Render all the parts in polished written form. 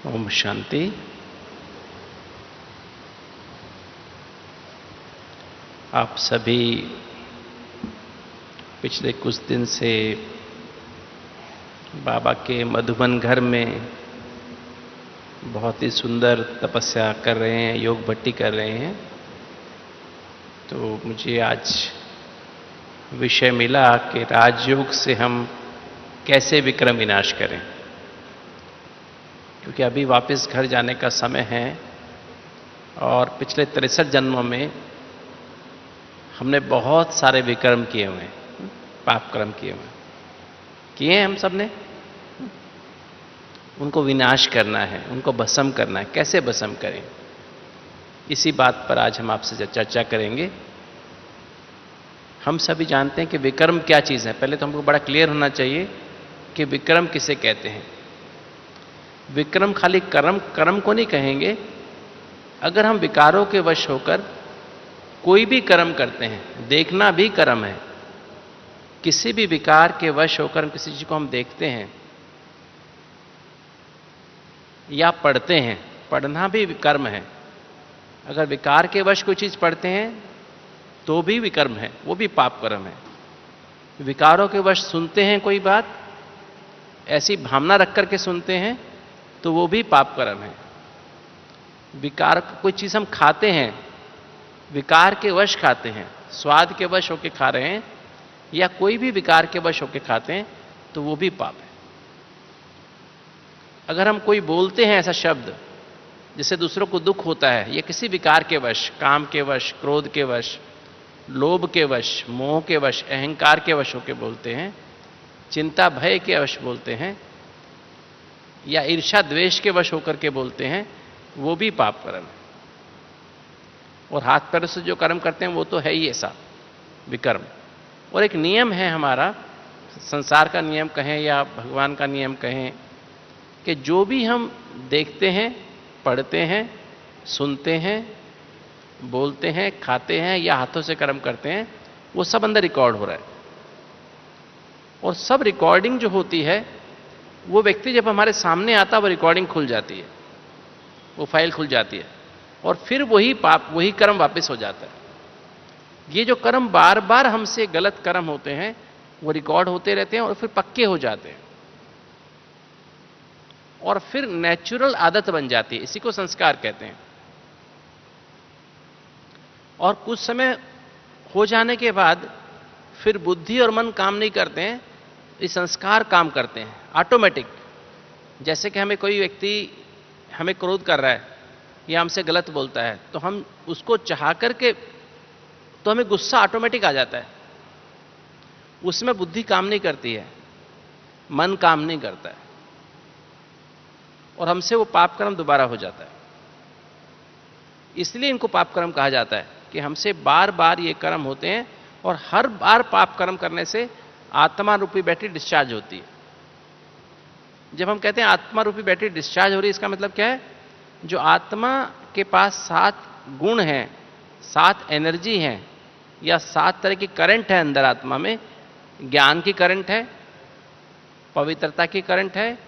ओम शांति। आप सभी पिछले कुछ दिन से बाबा के मधुबन घर में बहुत ही सुंदर तपस्या कर रहे हैं, योग भट्टी कर रहे हैं। तो मुझे आज विषय मिला कि राजयोग से हम कैसे विक्रम विनाश करें, क्योंकि अभी वापस घर जाने का समय है और पिछले 63 जन्मों में हमने बहुत सारे विक्रम किए हुए हैं, पाप कर्म किए हुए किए हैं हम सब ने। उनको विनाश करना है, उनको भस्म करना है। कैसे भस्म करें, इसी बात पर आज हम आपसे चर्चा करेंगे। हम सभी जानते हैं कि विक्रम क्या चीज़ है। पहले तो हमको बड़ा क्लियर होना चाहिए कि विक्रम किसे कहते हैं। विक्रम खाली कर्म को नहीं कहेंगे। अगर हम विकारों के वश होकर कोई भी कर्म करते हैं, देखना भी कर्म है। किसी भी विकार के वश होकर हम किसी चीज को हम देखते हैं या पढ़ते हैं, पढ़ना भी कर्म है। अगर विकार के वश कोई चीज पढ़ते हैं तो भी विकर्म है, वो भी पाप कर्म है। विकारों के वश सुनते हैं कोई बात, ऐसी भावना रख करके सुनते हैं तो वो भी पाप कर्म है। विकार कोई चीज हम खाते हैं, विकार के वश खाते हैं, स्वाद के वश होके खा रहे हैं या कोई भी विकार के वश होके खाते हैं तो वो भी पाप है। अगर हम कोई बोलते हैं ऐसा शब्द जिससे दूसरों को दुख होता है, या किसी विकार के वश, काम के वश, क्रोध के वश, लोभ के वश, मोह के वश, अहंकार के वश होके बोलते हैं, चिंता भय के वश बोलते हैं या ईर्ष्या द्वेष के वश होकर के बोलते हैं, वो भी पाप कर्म है। और हाथ पैर से जो कर्म करते हैं वो तो है ही ऐसा विकर्म। और एक नियम है हमारा, संसार का नियम कहें या भगवान का नियम कहें, कि जो भी हम देखते हैं, पढ़ते हैं, सुनते हैं, बोलते हैं, खाते हैं या हाथों से कर्म करते हैं, वो सब अंदर रिकॉर्ड हो रहा है। और सब रिकॉर्डिंग जो होती है, वो व्यक्ति जब हमारे सामने आता है वो रिकॉर्डिंग खुल जाती है, वो फाइल खुल जाती है और फिर वही पाप, वही कर्म वापस हो जाता है। ये जो कर्म बार बार हमसे गलत कर्म होते हैं वो रिकॉर्ड होते रहते हैं और फिर पक्के हो जाते हैं और फिर नेचुरल आदत बन जाती है। इसी को संस्कार कहते हैं। और कुछ समय हो जाने के बाद फिर बुद्धि और मन काम नहीं करते हैं, ये संस्कार काम करते हैं ऑटोमेटिक। जैसे कि हमें कोई व्यक्ति हमें क्रोध कर रहा है या हमसे गलत बोलता है तो हम उसको चाह करके, तो हमें गुस्सा ऑटोमेटिक आ जाता है। उसमें बुद्धि काम नहीं करती है, मन काम नहीं करता है और हमसे वो पाप कर्म दोबारा हो जाता है। इसलिए इनको पाप कर्म कहा जाता है कि हमसे बार बार ये कर्म होते हैं और हर बार पाप कर्म करने से आत्मा रूपी बैटरी डिस्चार्ज होती है। जब हम कहते हैं आत्मा रूपी बैटरी डिस्चार्ज हो रही है, इसका मतलब क्या है? जो आत्मा के पास 7 गुण हैं, 7 एनर्जी हैं या 7 तरह की करंट है अंदर आत्मा में। ज्ञान की करंट है, पवित्रता की करंट है,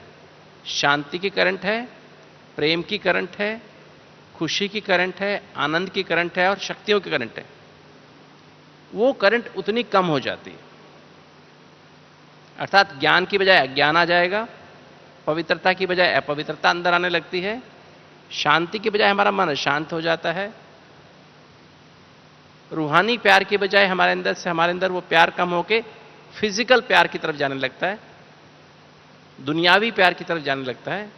शांति की करंट है, प्रेम की करंट है, खुशी की करंट है, आनंद की करंट है और शक्तियों की करंट है। वो करंट उतनी कम हो जाती है, अर्थात ज्ञान की बजाय अज्ञान आ जाएगा, पवित्रता की बजाय अपवित्रता अंदर आने लगती है, शांति की बजाय हमारा मन शांत हो जाता है, रूहानी प्यार की बजाय हमारे अंदर वो प्यार कम होके फिजिकल प्यार की तरफ जाने लगता है, दुनियावी प्यार की तरफ जाने लगता है।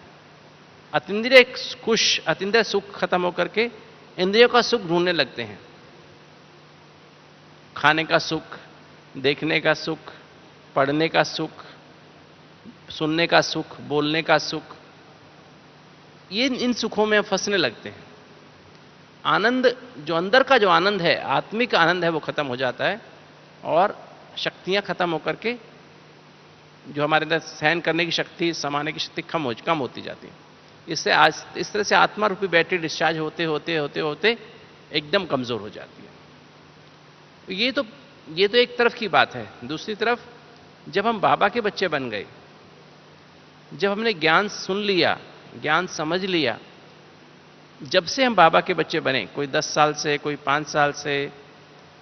अतीन्द्रिय सुख खत्म होकर के इंद्रियों का सुख ढूंढने लगते हैं। खाने का सुख, देखने का सुख, पढ़ने का सुख, सुनने का सुख, बोलने का सुख, ये इन सुखों में फंसने लगते हैं। आनंद, जो अंदर का जो आनंद है, आत्मिक आनंद है, वो खत्म हो जाता है और शक्तियां खत्म होकर के जो हमारे अंदर सहन करने की शक्ति, समाने की शक्ति कम होती जाती है। इससे आज इस तरह से आत्मा रूपी बैटरी डिस्चार्ज होते होते होते होते एकदम कमजोर हो जाती है। ये तो एक तरफ की बात है। दूसरी तरफ, जब हम बाबा के बच्चे बन गए, जब हमने ज्ञान सुन लिया, ज्ञान समझ लिया, जब से हम बाबा के बच्चे बने, कोई 10 साल से, कोई 5 साल से,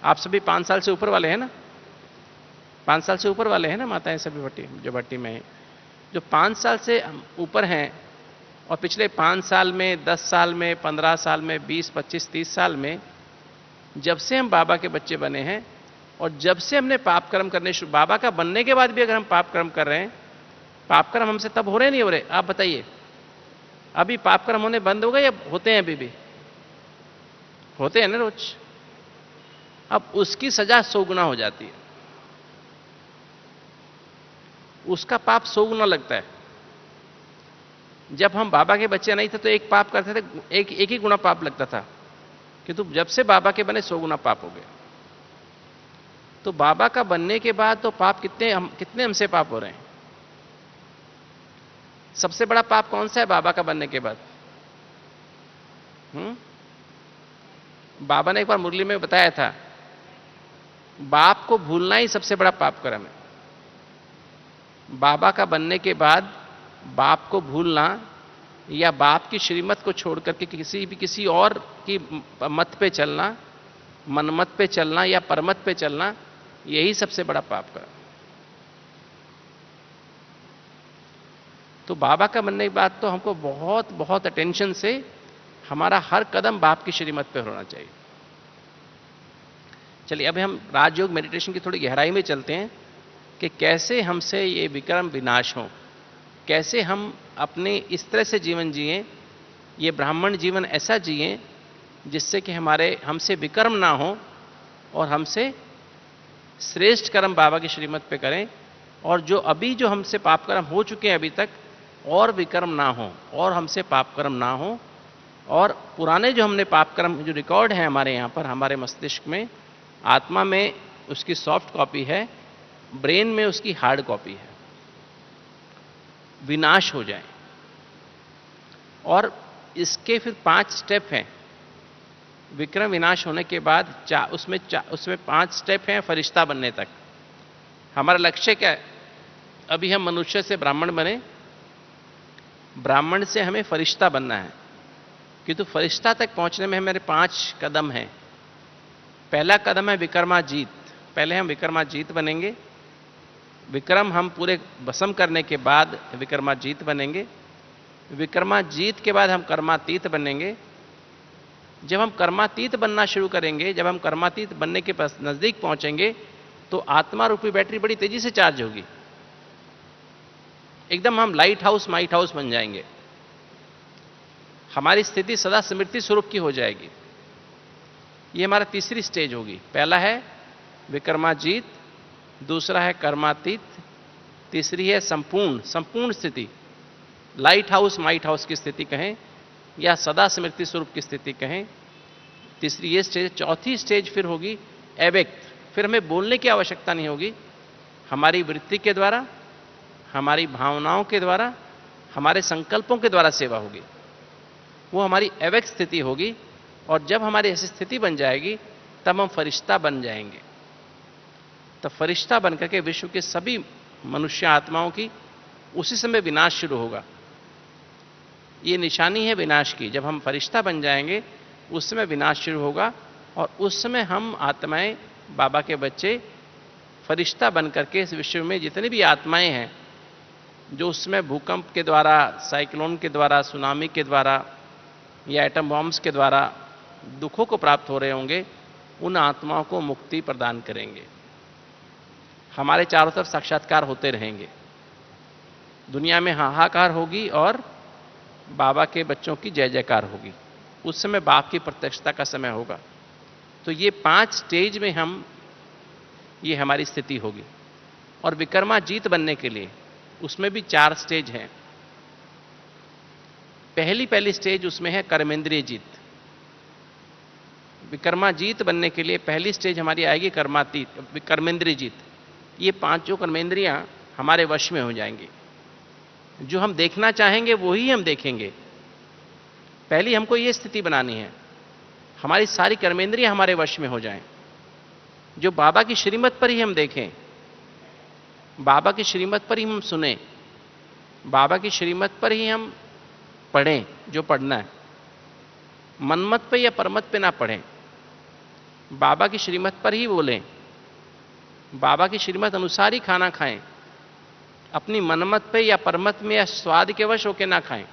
आप सभी 5 साल से ऊपर वाले हैं ना? 5 साल से ऊपर वाले हैं ना माताएं सभी भट्टी, जो भट्टी में हैं, जो 5 साल से ऊपर हैं और पिछले 5 साल में, 10 साल में, 15 साल में, 20, 25, 30 साल में, जब से हम बाबा के बच्चे बने हैं और जब से हमने पाप कर्म करने शुरू, बाबा का बनने के बाद भी अगर हम पाप कर्म कर रहे हैं, पाप कर्म हमसे तब हो रहे नहीं हो रहे? आप बताइए, अभी पाप कर्म होने बंद हो गए या होते हैं? अभी भी होते हैं ना रोज। अब उसकी सजा 100 गुना हो जाती है, उसका पाप 100 गुना लगता है। जब हम बाबा के बच्चे नहीं थे तो एक पाप करते थे, एक ही गुना पाप लगता था, किंतु जब से बाबा के बने 100 गुना पाप हो गए। तो बाबा का बनने के बाद तो पाप कितने हमसे पाप हो रहे हैं? सबसे बड़ा पाप कौन सा है बाबा का बनने के बाद? बाबा ने एक बार मुरली में बताया था, बाप को भूलना ही सबसे बड़ा पाप कर्म है। बाबा का बनने के बाद बाप को भूलना या बाप की श्रीमत को छोड़ करके किसी और की मत पे चलना, मनमत पे चलना या परमत पे चलना, यही सबसे बड़ा पाप कर्म। तो बाबा का बनने के बाद तो हमको बहुत बहुत अटेंशन से हमारा हर कदम बाप की श्रीमत पे होना चाहिए। चलिए अब हम राजयोग मेडिटेशन की थोड़ी गहराई में चलते हैं कि कैसे हमसे ये विक्रम विनाश हो, कैसे हम अपने इस तरह से जीवन जिएं, ये ब्राह्मण जीवन ऐसा जिएं जिससे कि हमसे विक्रम ना हो और हमसे श्रेष्ठ कर्म बाबा की श्रीमत पे करें, और जो हमसे पाप कर्म हो चुके हैं अभी तक, और विक्रम ना हो और हमसे पाप कर्म ना हो, और पुराने जो हमने पाप कर्म जो रिकॉर्ड है हमारे यहाँ पर, हमारे मस्तिष्क में, आत्मा में उसकी सॉफ्ट कॉपी है, ब्रेन में उसकी हार्ड कॉपी है, विनाश हो जाए। और इसके फिर 5 स्टेप हैं। विक्रम विनाश होने के बाद उसमें 5 स्टेप हैं फरिश्ता बनने तक। हमारा लक्ष्य क्या है? अभी हम मनुष्य से ब्राह्मण बने, ब्राह्मण से हमें फरिश्ता बनना है, किंतु फरिश्ता तक पहुंचने में हमारे 5 कदम हैं। पहला कदम है विक्रमाजीत। पहले हम विक्रमाजीत बनेंगे, विक्रम हम पूरे भस्म करने के बाद विक्रमाजीत बनेंगे, विक्रमाजीत के बाद हम कर्मातीत बनेंगे। जब हम कर्मातीत बनना शुरू करेंगे, जब हम कर्मातीत बनने के पास नजदीक पहुंचेंगे, तो आत्मा रूपी बैटरी बड़ी तेजी से चार्ज होगी, एकदम हम लाइट हाउस माइट हाउस बन जाएंगे, हमारी स्थिति सदा स्मृति स्वरूप की हो जाएगी। ये हमारा तीसरी स्टेज होगी। पहला है विक्रमाजीत, दूसरा है कर्मातीत, तीसरी है संपूर्ण स्थिति, लाइट हाउस माइट हाउस की स्थिति कहें या सदा स्मृति स्वरूप की स्थिति कहें। तीसरी ये स्टेज। चौथी स्टेज फिर होगी अव्यक्त। फिर हमें बोलने की आवश्यकता नहीं होगी, हमारी वृत्ति के द्वारा, हमारी भावनाओं के द्वारा, हमारे संकल्पों के द्वारा सेवा होगी, वो हमारी अव्यक्त स्थिति होगी। और जब हमारी ऐसी स्थिति बन जाएगी तब हम फरिश्ता बन जाएंगे। तब फरिश्ता बनकर के विश्व के सभी मनुष्य आत्माओं की उसी समय विनाश शुरू होगा। ये निशानी है विनाश की। जब हम फरिश्ता बन जाएंगे उस समय विनाश शुरू होगा, और उस समय हम आत्माएं, बाबा के बच्चे, फरिश्ता बन करके इस विश्व में जितनी भी आत्माएं हैं जो उसमें भूकंप के द्वारा, साइक्लोन के द्वारा, सुनामी के द्वारा या एटम बॉम्ब्स के द्वारा दुखों को प्राप्त हो रहे होंगे, उन आत्माओं को मुक्ति प्रदान करेंगे। हमारे चारों तरफ साक्षात्कार होते रहेंगे, दुनिया में हाहाकार होगी और बाबा के बच्चों की जय जयकार होगी। उस समय बाप की प्रत्यक्षता का समय होगा। तो ये 5 स्टेज में ये हमारी स्थिति होगी। और विक्रमाजीत बनने के लिए उसमें भी 4 स्टेज हैं। पहली स्टेज उसमें है कर्मेंद्रिय जीत। विक्रमाजीत बनने के लिए पहली स्टेज हमारी आएगी कर्मेंद्रिय जीत। ये 5 कर्मेंद्रियां हमारे वश में हो जाएंगी। जो हम देखना चाहेंगे वही हम देखेंगे। पहली हमको ये स्थिति बनानी है, हमारी सारी कर्मेंद्रियां हमारे वश में हो जाएं, जो बाबा की श्रीमत पर ही हम देखें, बाबा की श्रीमत पर ही हम सुने, बाबा की श्रीमत पर ही हम पढ़ें जो पढ़ना है, मनमत पे या परमत पे ना पढ़ें, बाबा की श्रीमत पर ही बोलें, बाबा की श्रीमत अनुसार ही खाना खाएं, अपनी मनमत पे या परमत में या स्वाद के वश होके ना खाएं।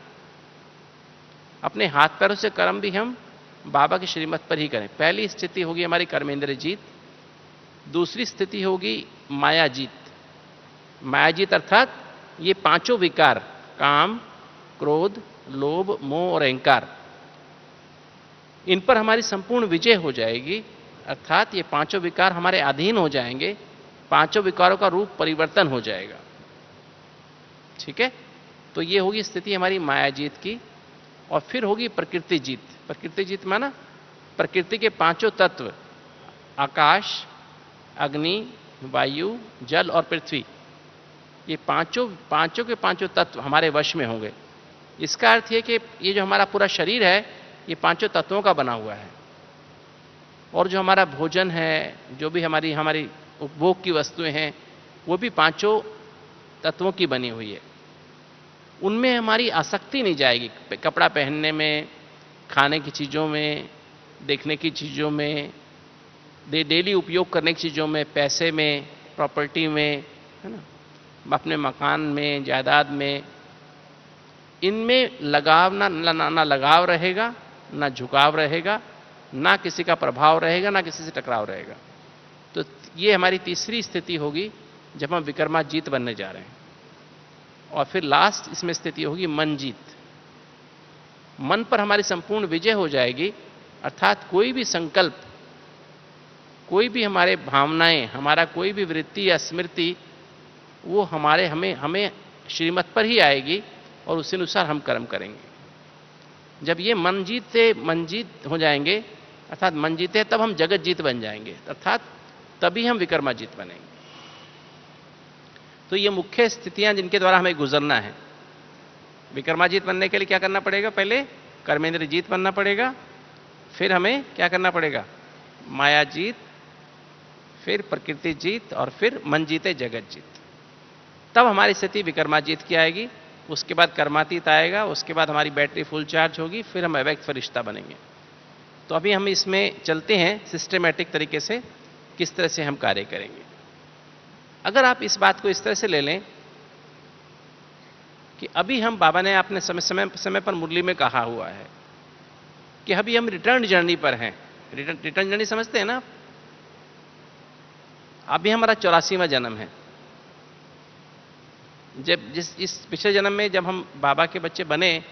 अपने हाथ पैरों से कर्म भी हम बाबा की श्रीमत पर ही करें। पहली स्थिति होगी हमारी कर्मेंद्र जीत, दूसरी स्थिति होगी माया जीत। माया जीत अर्थात ये पांचों विकार, काम, क्रोध, लोभ, मोह और अहंकार, इन पर हमारी संपूर्ण विजय हो जाएगी, अर्थात ये पांचों विकार हमारे अधीन हो जाएंगे, पांचों विकारों का रूप परिवर्तन हो जाएगा। ठीक है, तो ये होगी स्थिति हमारी माया जीत की। और फिर होगी प्रकृति जीत। प्रकृति जीत माना प्रकृति के पांचों तत्व, आकाश, अग्नि, वायु, जल और पृथ्वी, ये पांचों के पांचों तत्व हमारे वश में होंगे। इसका अर्थ है कि ये जो हमारा पूरा शरीर है ये पांचों तत्वों का बना हुआ है, और जो हमारा भोजन है, जो भी हमारी उपभोग की वस्तुएं हैं, वो भी पांचों तत्वों की बनी हुई है। उनमें हमारी आसक्ति नहीं जाएगी, कपड़ा पहनने में, खाने की चीज़ों में, देखने की चीज़ों में, डेली उपयोग करने की चीज़ों में, पैसे में, प्रॉपर्टी में, है ना, अपने मकान में, जायदाद में, इनमें लगाव ना लगाव रहेगा, ना झुकाव रहेगा, ना किसी का प्रभाव रहेगा, ना किसी से टकराव रहेगा। तो ये हमारी तीसरी स्थिति होगी जब हम विक्रमाजीत बनने जा रहे हैं। और फिर लास्ट इसमें स्थिति होगी मन जीत। मन पर हमारी संपूर्ण विजय हो जाएगी, अर्थात कोई भी संकल्प, कोई भी हमारे भावनाएं, हमारा कोई भी वृत्ति या स्मृति, वो हमें श्रीमत पर ही आएगी और उसी अनुसार हम कर्म करेंगे। जब ये मन जीत हो जाएंगे, अर्थात मन जीते तब हम जगत जीत बन जाएंगे, अर्थात तभी हम विक्रमाजीत बनेंगे। तो ये मुख्य स्थितियां जिनके द्वारा हमें गुजरना है। विक्रमाजीत बनने के लिए क्या करना पड़ेगा? पहले कर्मेंद्र जीत बनना पड़ेगा, फिर हमें क्या करना पड़ेगा? माया जीत, फिर प्रकृति जीत, और फिर मन जीते जगत जीत। तब हमारी स्थिति विक्रमाजीत की आएगी। उसके बाद कर्मातीत आएगा, उसके बाद हमारी बैटरी फुल चार्ज होगी, फिर हम अव्यक्त फरिश्ता बनेंगे। तो अभी हम इसमें चलते हैं सिस्टमेटिक तरीके से, किस तरह से हम कार्य करेंगे। अगर आप इस बात को इस तरह से ले लें कि अभी हम, बाबा ने आपने समय पर मुरली में कहा हुआ है कि अभी हम रिटर्न जर्नी पर हैं। रिटर्न जर्नी समझते हैं ना? अभी हमारा 84वां जन्म है। इस पिछले जन्म में जब हम बाबा के बच्चे बने,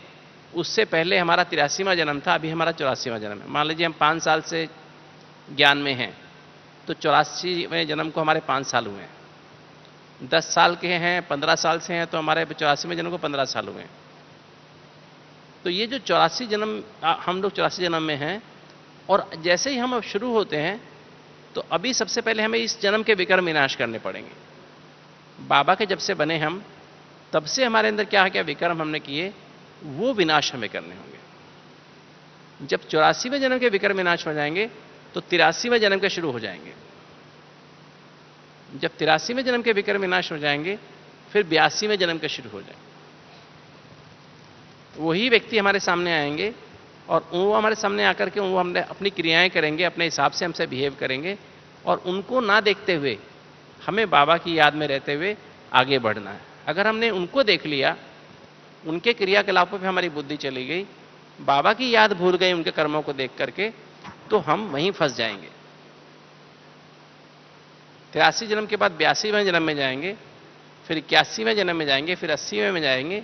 उससे पहले हमारा 83वां जन्म था, अभी हमारा 84वां जन्म है। मान लीजिए हम 5 साल से ज्ञान में हैं, तो 84वें जन्म को हमारे 5 साल हुए हैं। 10 साल के हैं, 15 साल से हैं, तो हमारे 84वें जन्म को 15 साल हुए हैं। तो ये जो 84 जन्म, हम लोग 84 जन्म में हैं, और जैसे ही हम अब शुरू होते हैं, तो अभी सबसे पहले हमें इस जन्म के विकर्म विनाश करने पड़ेंगे। बाबा के जब से बने हम, तब से हमारे अंदर क्या विकर्म हमने किए, वो विनाश हमें करने होंगे। जब 84वें जन्म के विकर्म विनाश हो जाएंगे, तो 83वें जन्म के शुरू हो जाएंगे। जब 83वें जन्म के विकर्म विनाश हो जाएंगे, फिर 82वें जन्म के शुरू हो जाएंगे। वही व्यक्ति हमारे सामने आएंगे, और वो हमारे सामने आकर के वो हमने अपनी क्रियाएं करेंगे, अपने हिसाब से हमसे बिहेव करेंगे, और उनको ना देखते हुए हमें बाबा की याद में रहते हुए आगे बढ़ना है। अगर हमने उनको देख लिया, उनके क्रियाकलापों पे हमारी बुद्धि चली गई, बाबा की याद भूल गई उनके कर्मों को देख करके, तो हम वहीं फंस जाएंगे। 83 जन्म के बाद 82वें जन्म में जाएंगे, फिर 81वें जन्म में जाएंगे, फिर 80वें में जाएंगे।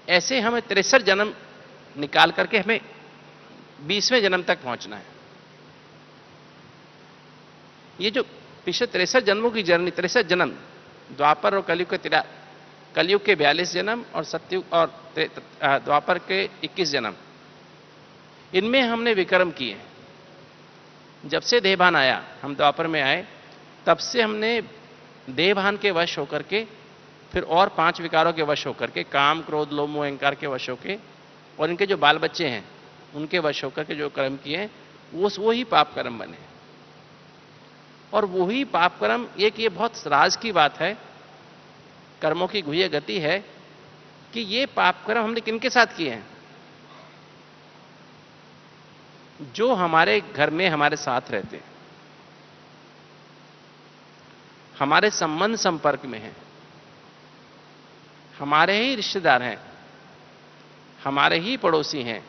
ऐसे हमें 63 जन्म निकाल करके हमें 20वें जन्म तक पहुंचना है। ये जो पिछले 63 जन्मों की जर्नी, 63 जन्म, द्वापर और कलयुग के 42 जन्म, और सतयुग और द्वापर के 21 जन्म, इनमें हमने विक्रम किए। जब से देहभान आया, हम द्वापर में आए, तब से हमने देहभान के वश होकर के, फिर और 5 विकारों के वश होकर के, काम, क्रोध, लोभ, मोह, अहंकार के वश होकर, और इनके जो बाल बच्चे हैं उनके वश होकर के जो कर्म किए, वो ही पाप कर्म बने। और वही पाप कर्म, एक ये बहुत राज की बात है, कर्मों की गुह्य गति है कि ये पाप कर्म हमने किनके साथ किए हैं? जो हमारे घर में हमारे साथ रहते हैं, हमारे संबंध संपर्क में हैं, हमारे ही रिश्तेदार हैं, हमारे ही पड़ोसी हैं,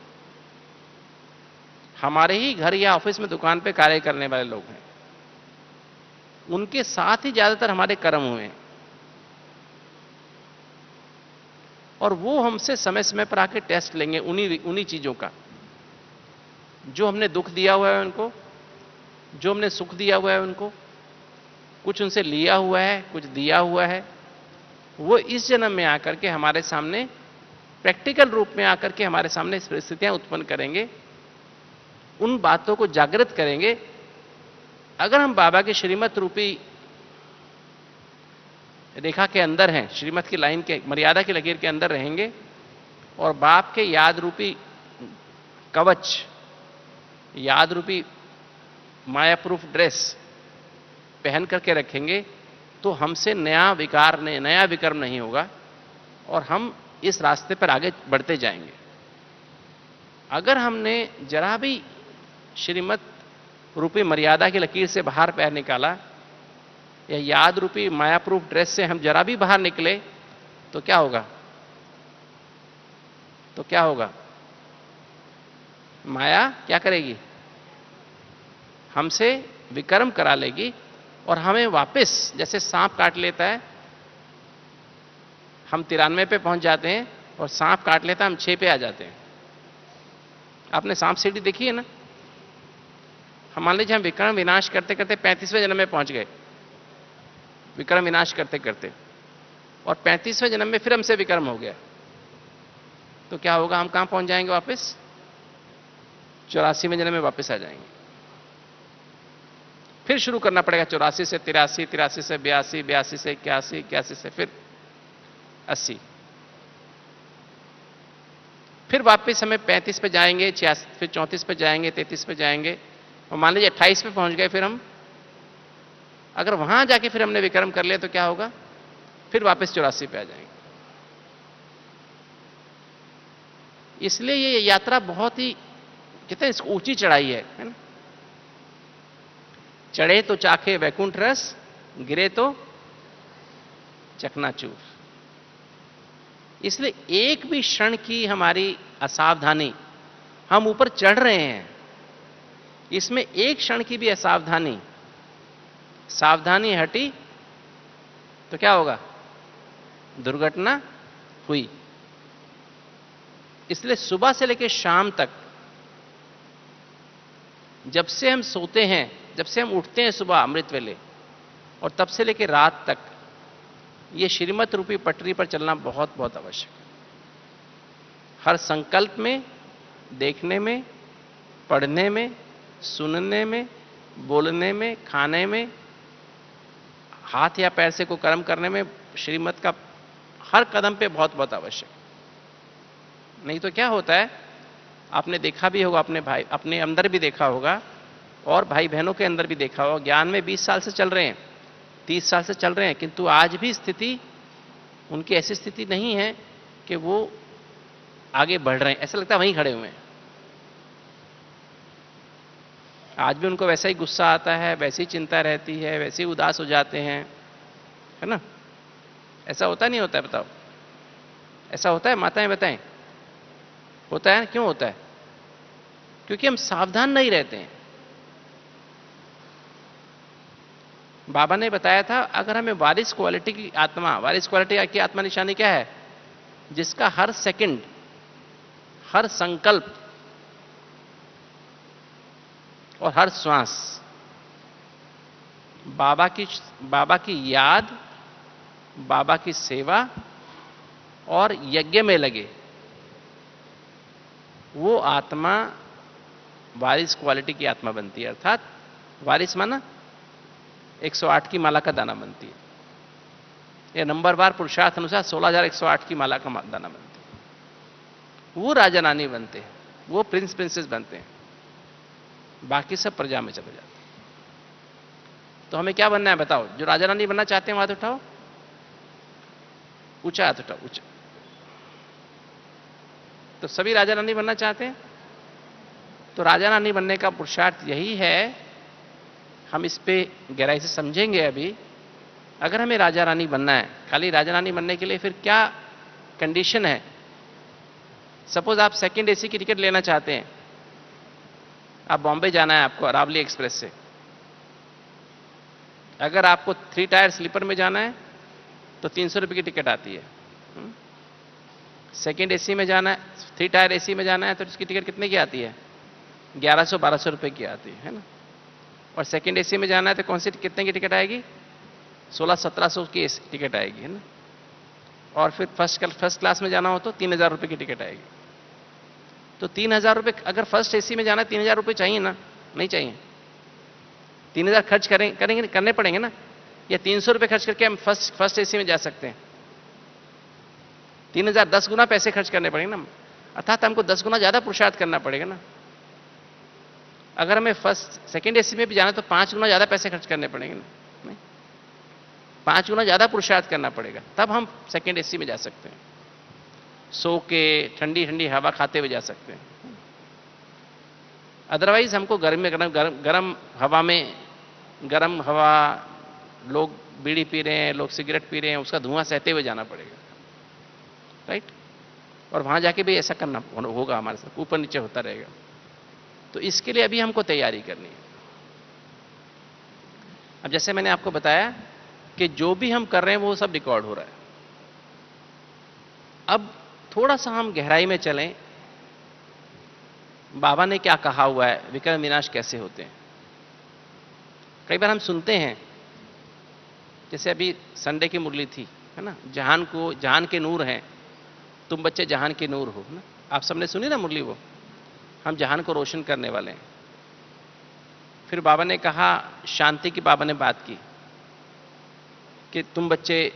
हमारे ही घर या ऑफिस में दुकान पे कार्य करने वाले लोग हैं, उनके साथ ही ज्यादातर हमारे कर्म हुए हैं। और वो हमसे समय समय पर आके टेस्ट लेंगे उन्हीं चीजों का, जो हमने दुख दिया हुआ है उनको, जो हमने सुख दिया हुआ है उनको, कुछ उनसे लिया हुआ है, कुछ दिया हुआ है। वो इस जन्म में आकर के हमारे सामने प्रैक्टिकल रूप में आकर के हमारे सामने परिस्थितियां उत्पन्न करेंगे, उन बातों को जागृत करेंगे। अगर हम बाबा की श्रीमत रूपी रेखा के अंदर हैं, श्रीमत की लाइन के, मर्यादा की लकीर के अंदर रहेंगे और बाप के याद रूपी कवच, याद रूपी माया प्रूफ ड्रेस पहन करके रखेंगे, तो हमसे नया विकर्म नहीं होगा और हम इस रास्ते पर आगे बढ़ते जाएंगे। अगर हमने जरा भी श्रीमत रूपी मर्यादा की लकीर से बाहर पैर निकाला या याद रूपी माया प्रूफ ड्रेस से हम जरा भी बाहर निकले, तो क्या होगा? तो क्या होगा? माया क्या करेगी? हमसे विकर्म करा लेगी और हमें वापस, जैसे सांप काट लेता है, हम 93 पे पहुंच जाते हैं और सांप काट लेता है, हम 6 पे आ जाते हैं। आपने सांप सीढ़ी देखी है ना? हम मान लीजिए हम विक्रम विनाश करते करते 35वें जन्म में पहुंच गए, विक्रम विनाश करते करते, और 35वें जन्म में फिर हमसे विक्रम हो गया, तो क्या होगा? हम कहां पहुंच जाएंगे वापस? 84वें जन्म में वापस आ जाएंगे। फिर शुरू करना पड़ेगा 84 से 83, 83 से 82, 82 से 81, 81 से फिर 80, फिर वापस हमें 35 पे जाएंगे, 86, फिर 34 पे जाएंगे, 33 पे जाएंगे, और मान लीजिए 28 पे पहुंच गए। फिर हम अगर वहां जाके फिर हमने विक्रम कर लिया तो क्या होगा? फिर वापस 84 पे आ जाएंगे। इसलिए ये यात्रा बहुत ही, कहते हैं इसको, ऊंची चढ़ाई है ना? चढ़े तो चाखे वैकुंठ रस, गिरे तो चकनाचूर। इसलिए एक भी क्षण की हमारी असावधानी, हम ऊपर चढ़ रहे हैं, इसमें एक क्षण की भी असावधानी, सावधानी हटी तो क्या होगा? दुर्घटना हुई। इसलिए सुबह से लेकर शाम तक, जब से हम सोते हैं, जब से हम उठते हैं सुबह अमृत वेले, और तब से लेकर रात तक, ये श्रीमत रूपी पटरी पर चलना बहुत बहुत आवश्यक है। हर संकल्प में, देखने में, पढ़ने में, सुनने में, बोलने में, खाने में, हाथ या पैर से कोई कर्म करने में श्रीमत का हर कदम पे बहुत बहुत आवश्यक है। नहीं तो क्या होता है, आपने देखा भी होगा, अपने अंदर भी देखा होगा और भाई बहनों के अंदर भी देखा होगा, ज्ञान में 20 साल से चल रहे हैं, 30 साल से चल रहे हैं, किंतु आज भी स्थिति उनकी ऐसी स्थिति नहीं है कि वो आगे बढ़ रहे हैं। ऐसा लगता है वहीं खड़े हुए हैं। आज भी उनको वैसा ही गुस्सा आता है, वैसी चिंता रहती है, वैसे ही उदास हो जाते हैं, है ना? ऐसा होता नहीं होता है? बताओ, ऐसा होता है? माताएं बताएं, होता है? क्यों होता है? क्योंकि हम सावधान नहीं रहते हैं। बाबा ने बताया था, अगर हमें वारिस क्वालिटी की आत्मा, वारिस क्वालिटी की आत्मा निशानी क्या है? जिसका हर सेकंड, हर संकल्प और हर श्वास बाबा की याद, बाबा की सेवा और यज्ञ में लगे, वो आत्मा वारिस क्वालिटी की आत्मा बनती है। अर्थात वारिस माना 108 की माला का दाना बनती है, या नंबरवार पुरुषार्थ अनुसार 16,108 की माला का दाना बनती है। वो राजा रानी बनते हैं, वो प्रिंस प्रिंसेस बनते हैं, बाकी सब प्रजा में चले जाते हैं। तो हमें क्या बनना है बताओ? जो राजा रानी बनना चाहते हैं हाथ उठाओ, ऊंचा हाथ उठाओ, ऊंचा। तो सभी राजा रानी बनना चाहते हैं। तो राजा रानी बनने का पुरुषार्थ यही है, हम इस पे गहराई से समझेंगे अभी। अगर हमें राजा रानी बनना है, खाली राजा रानी बनने के लिए फिर क्या कंडीशन है? सपोज आप सेकंड एसी की टिकट लेना चाहते हैं, आप बॉम्बे जाना है आपको अरावली एक्सप्रेस से। अगर आपको 3 टायर स्लीपर में जाना है तो 300 रुपये की टिकट आती है। सेकंड एसी में जाना है, 3 टायर एसी में जाना है तो इसकी टिकट कितने की आती है? 1100-1200 रुपये की आती है ना। और सेकंड एसी में जाना है तो कौन सी कितने की टिकट आएगी? 1600-1700 की टिकट आएगी, है ना। और फिर फर्स्ट क्लास में जाना हो तो 3000 रुपये की टिकट आएगी। तो 3000 रुपये, अगर फर्स्ट एसी में जाना है 3000 रुपये चाहिए ना? नहीं चाहिए? 3000 खर्च करने पड़ेंगे ना। या 300 रुपये खर्च करके हम फर्स्ट एसी में जा सकते हैं? 3000 10 गुना पैसे खर्च करने पड़ेंगे ना। अर्थात हमको 10 गुना ज्यादा पुरुषार्थ करना पड़ेगा ना। अगर हमें सेकंड एसी में भी जाना तो 5 गुना ज्यादा पैसे खर्च करने पड़ेंगे ना। नहीं, 5 गुना ज्यादा पुरुषार्थ करना पड़ेगा, तब हम सेकंड एसी में जा सकते हैं। सो के ठंडी ठंडी हवा खाते हुए जा सकते हैं। अदरवाइज हमको गर्मी में गर्म हवा में, गर्म हवा, लोग बीड़ी पी रहे हैं, लोग सिगरेट पी रहे हैं, उसका धुआं सहते हुए जाना पड़ेगा, राइट। और वहां जाके भी ऐसा करना होगा, हमारे साथ ऊपर नीचे होता रहेगा। तो इसके लिए अभी हमको तैयारी करनी है। अब जैसे मैंने आपको बताया कि जो भी हम कर रहे हैं वो सब रिकॉर्ड हो रहा है। अब थोड़ा सा हम गहराई में चलें, बाबा ने क्या कहा हुआ है, विकर्म विनाश कैसे होते हैं। कई बार हम सुनते हैं, जैसे अभी संडे की मुरली थी, है ना, जहान के नूर हैं, तुम बच्चे जहान के नूर हो, ना। आप सबने सुनी ना मुरली, वो हम जहान को रोशन करने वाले हैं। फिर बाबा ने कहा, शांति की बाबा ने बात की कि तुम बच्चे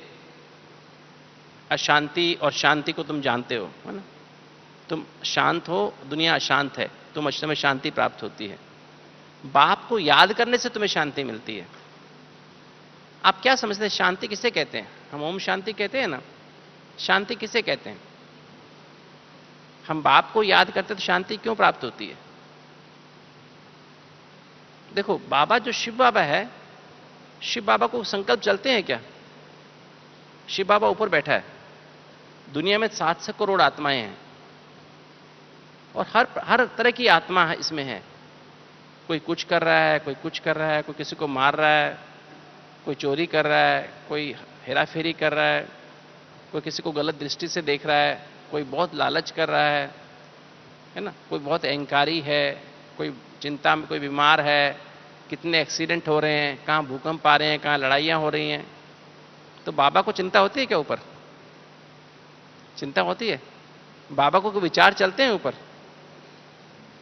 अशांति और शांति को तुम जानते हो, है ना। तुम शांत हो, दुनिया अशांत है, तुम्हें शांति प्राप्त होती है। बाप को याद करने से तुम्हें शांति मिलती है। आप क्या समझते हैं शांति किसे कहते हैं? हम ओम शांति कहते हैं ना। शांति किसे कहते हैं? हम बाप को याद करते तो शांति क्यों प्राप्त होती है? देखो, बाबा जो शिव बाबा है, शिव बाबा को संकल्प चलते हैं क्या? शिव बाबा ऊपर बैठा है, दुनिया में 700 करोड़ आत्माएं हैं और हर तरह की आत्मा है इसमें है। कोई कुछ कर रहा है, कोई कुछ कर रहा है, कोई किसी को मार रहा है, कोई चोरी कर रहा है, कोई हेराफेरी कर रहा है, कोई किसी को गलत दृष्टि से देख रहा है, कोई बहुत लालच कर रहा है ना, कोई बहुत अहंकारी है, कोई चिंता में, कोई बीमार है, कितने एक्सीडेंट हो रहे हैं, कहाँ भूकंप आ रहे हैं, कहाँ लड़ाइयाँ हो रही हैं। तो बाबा को चिंता होती है क्या? ऊपर चिंता होती है? बाबा को कोई विचार चलते हैं ऊपर?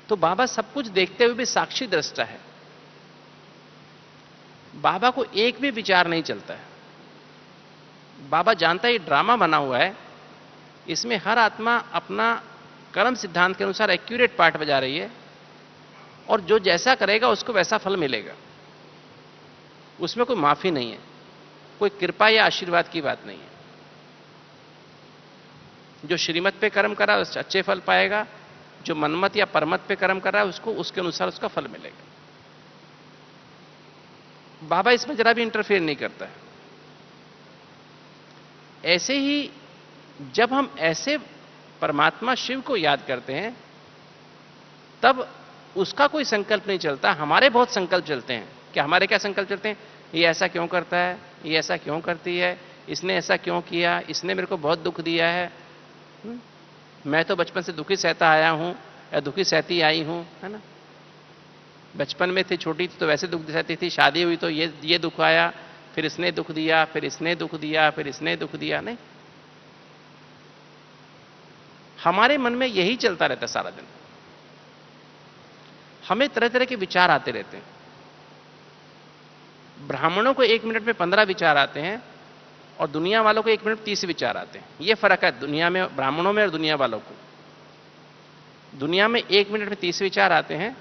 तो बाबा सब कुछ देखते हुए भी साक्षी दृष्टा है। बाबा को एक भी विचार नहीं चलता है। बाबा जानता है ये ड्रामा बना हुआ है, इसमें हर आत्मा अपना कर्म सिद्धांत के अनुसार एक्यूरेट पार्ट बजा रही है और जो जैसा करेगा उसको वैसा फल मिलेगा। उसमें कोई माफी नहीं है, कोई कृपा या आशीर्वाद की बात नहीं है। जो श्रीमत पे कर्म कर रहा है उससे अच्छे फल पाएगा, जो मनमत या परमत पे कर्म कर रहा है उसको उसके अनुसार उसका फल मिलेगा। बाबा इसमें जरा भी इंटरफेयर नहीं करता है। ऐसे ही जब हम ऐसे परमात्मा शिव को याद करते हैं तब उसका कोई संकल्प नहीं चलता, हमारे बहुत संकल्प चलते हैं। क्या हमारे क्या संकल्प चलते हैं? ये ऐसा क्यों करता है, ये ऐसा क्यों करती है, इसने ऐसा क्यों किया, इसने मेरे को बहुत दुख दिया है, मैं तो बचपन से दुखी सहता आया हूं या दुखी सहती आई हूं, है ना। बचपन में थी, छोटी थी तो वैसे दुख सहती थी, शादी हुई तो ये दुख आया, फिर इसने दुख दिया, फिर इसने दुख दिया, फिर इसने दुख दिया। नहीं, हमारे मन में यही चलता रहता सारा दिन। हमें तरह तरह के विचार आते रहते हैं। ब्राह्मणों को 1 मिनट में 15 विचार आते हैं और दुनिया वालों को 1 मिनट में 30 विचार आते हैं। यह फर्क है दुनिया में, ब्राह्मणों में और दुनिया वालों को। दुनिया में 1 मिनट में 30 विचार आते हैं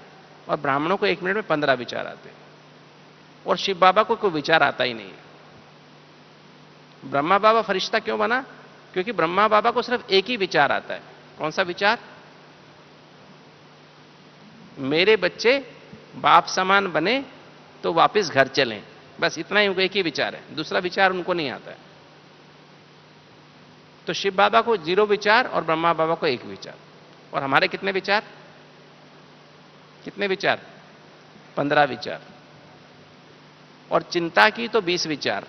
और ब्राह्मणों को 1 मिनट में 15 विचार आते हैं। और शिव बाबा को कोई विचार आता ही नहीं है। ब्रह्मा बाबा फरिश्ता क्यों बना? क्योंकि ब्रह्मा बाबा को सिर्फ एक ही विचार आता है। कौन सा विचार? मेरे बच्चे बाप समान बने तो वापस घर चलें। बस इतना ही उनका एक ही विचार है, दूसरा विचार उनको नहीं आता है। तो शिव बाबा को 0 विचार और ब्रह्मा बाबा को 1 विचार। और हमारे कितने विचार? कितने विचार? 15 विचार। और चिंता की तो 20 विचार,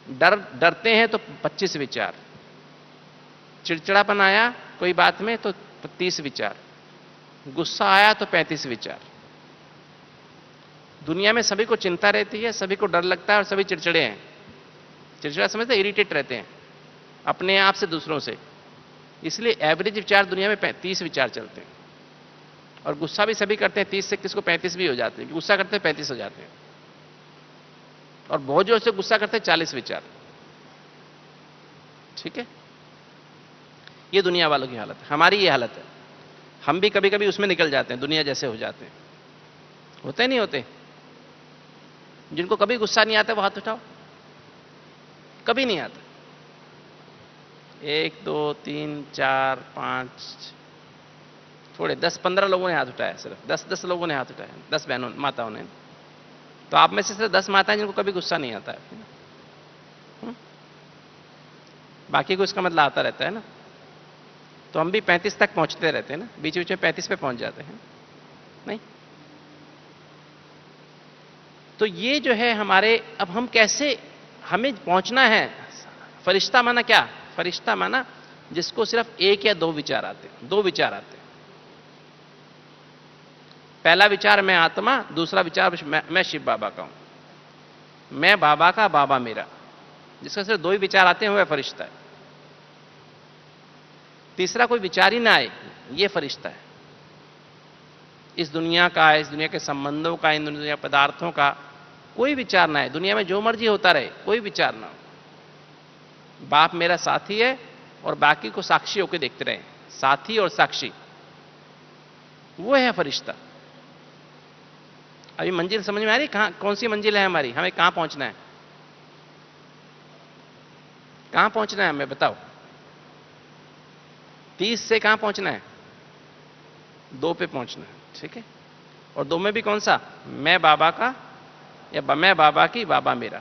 डरते हैं तो 25 विचार, चिड़चिड़ापन आया कोई बात में तो 30 विचार, गुस्सा आया तो 35 विचार। दुनिया में सभी को चिंता रहती है, सभी को डर लगता है और सभी चिड़चिड़े हैं। चिड़चिड़ा समझते, इरिटेट रहते हैं अपने आप से, दूसरों से। इसलिए एवरेज विचार दुनिया में 30 विचार चलते हैं। और गुस्सा भी सभी करते हैं, 30 से किसको 35 भी हो जाते हैं। गुस्सा करते हैं 35 हो जाते हैं। और बहुत जोर से गुस्सा करते हैं 40 विचार। ठीक है, ये दुनिया वालों की हालत है। हमारी ये हालत है, हम भी कभी कभी उसमें निकल जाते हैं, दुनिया जैसे हो जाते हैं। होते नहीं होते? जिनको कभी गुस्सा नहीं आता वो हाथ उठाओ। कभी नहीं आता। 1 2 3 4 5, थोड़े 10-15 लोगों ने हाथ उठाया, सिर्फ 10-10 लोगों ने हाथ उठाया, 10 बहनों माताओं ने। तो आप में से सिर्फ 10 माताएं जिनको कभी गुस्सा नहीं आता है। बाकी को इसका मतलब आता रहता है ना। तो हम भी 35 तक पहुंचते रहते हैं ना, बीच बीच में 35 पे पहुंच जाते हैं नहीं। तो ये जो है हमारे, अब हम कैसे, हमें पहुंचना है। फरिश्ता माना क्या? फरिश्ता माना जिसको सिर्फ 1 या 2 विचार आते हैं। 2 विचार आते हैं। पहला विचार मैं आत्मा, दूसरा विचार मैं शिव बाबा का हूं, मैं बाबा का, बाबा मेरा। जिसका सिर्फ 2 ही विचार आते हैं वह फरिश्ता है। तीसरा कोई विचार ही ना आए, यह फरिश्ता है। इस दुनिया का, इस दुनिया के संबंधों का, इन दुनिया पदार्थों का कोई विचार ना है। दुनिया में जो मर्जी होता रहे, कोई विचार ना हो। बाप मेरा साथी है और बाकी को साक्षी होकर देखते रहे। साथी और साक्षी, वो है फरिश्ता। अभी मंजिल समझ में आ रही? कहां, कौन सी मंजिल है हमारी? हमें कहां पहुंचना है? कहां पहुंचना है हमें बताओ? 30 से कहां पहुंचना है? 2 पे पहुंचना है। ठीक है। और 2 में भी कौन सा? मैं बाबा का या मैं बाबा की, बाबा मेरा।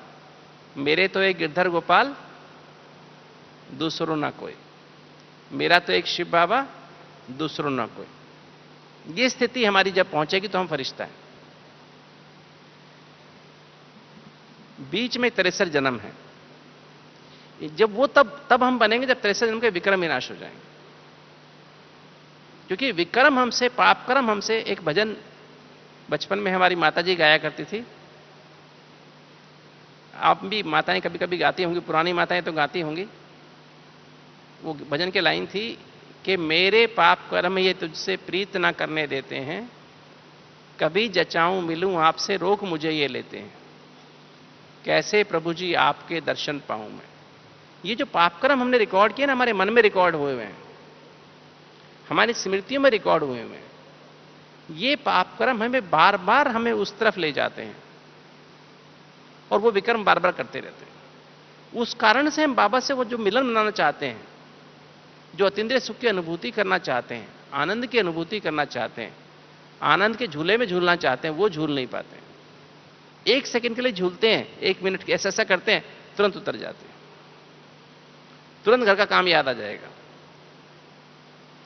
मेरे तो एक गिरधर गोपाल, दूसरों ना कोई। मेरा तो एक शिव बाबा, दूसरों ना कोई। ये स्थिति हमारी जब पहुंचेगी तो हम फरिश्ता हैं। बीच में 63 जन्म है। जब वो तब हम बनेंगे जब 63 जन्म के विक्रम विनाश हो जाएंगे। क्योंकि विक्रम हमसे, पाप कर्म हमसे, एक भजन बचपन में हमारी माताजी गाया करती थी। आप भी माताएं कभी कभी गाती होंगी, पुरानी माताएं तो गाती होंगी। वो भजन की लाइन थी कि मेरे पाप कर्म ये तुझसे प्रीत ना करने देते हैं, कभी जचाऊं मिलूं आपसे रोक मुझे ये लेते हैं, कैसे प्रभु जी आपके दर्शन पाऊं मैं। ये जो पाप कर्म हमने रिकॉर्ड किए ना, हमारे मन में रिकॉर्ड हुए हुए हैं, हमारी स्मृतियों में रिकॉर्ड हुए हुए हैं। ये पाप कर्म हमें बार बार हमें उस तरफ ले जाते हैं और वो विक्रम बार बार करते रहते हैं। उस कारण से हम बाबा से वो जो मिलन बनाना चाहते हैं, जो अतीन्द्रिय सुख की अनुभूति करना चाहते हैं, आनंद की अनुभूति करना चाहते हैं, आनंद के झूले में झूलना चाहते हैं, वो झूल नहीं पाते हैं। 1 सेकंड के लिए झूलते हैं, 1 मिनट के ऐसा करते हैं, तुरंत उतर जाते हैं। तुरंत घर का काम याद आ जाएगा,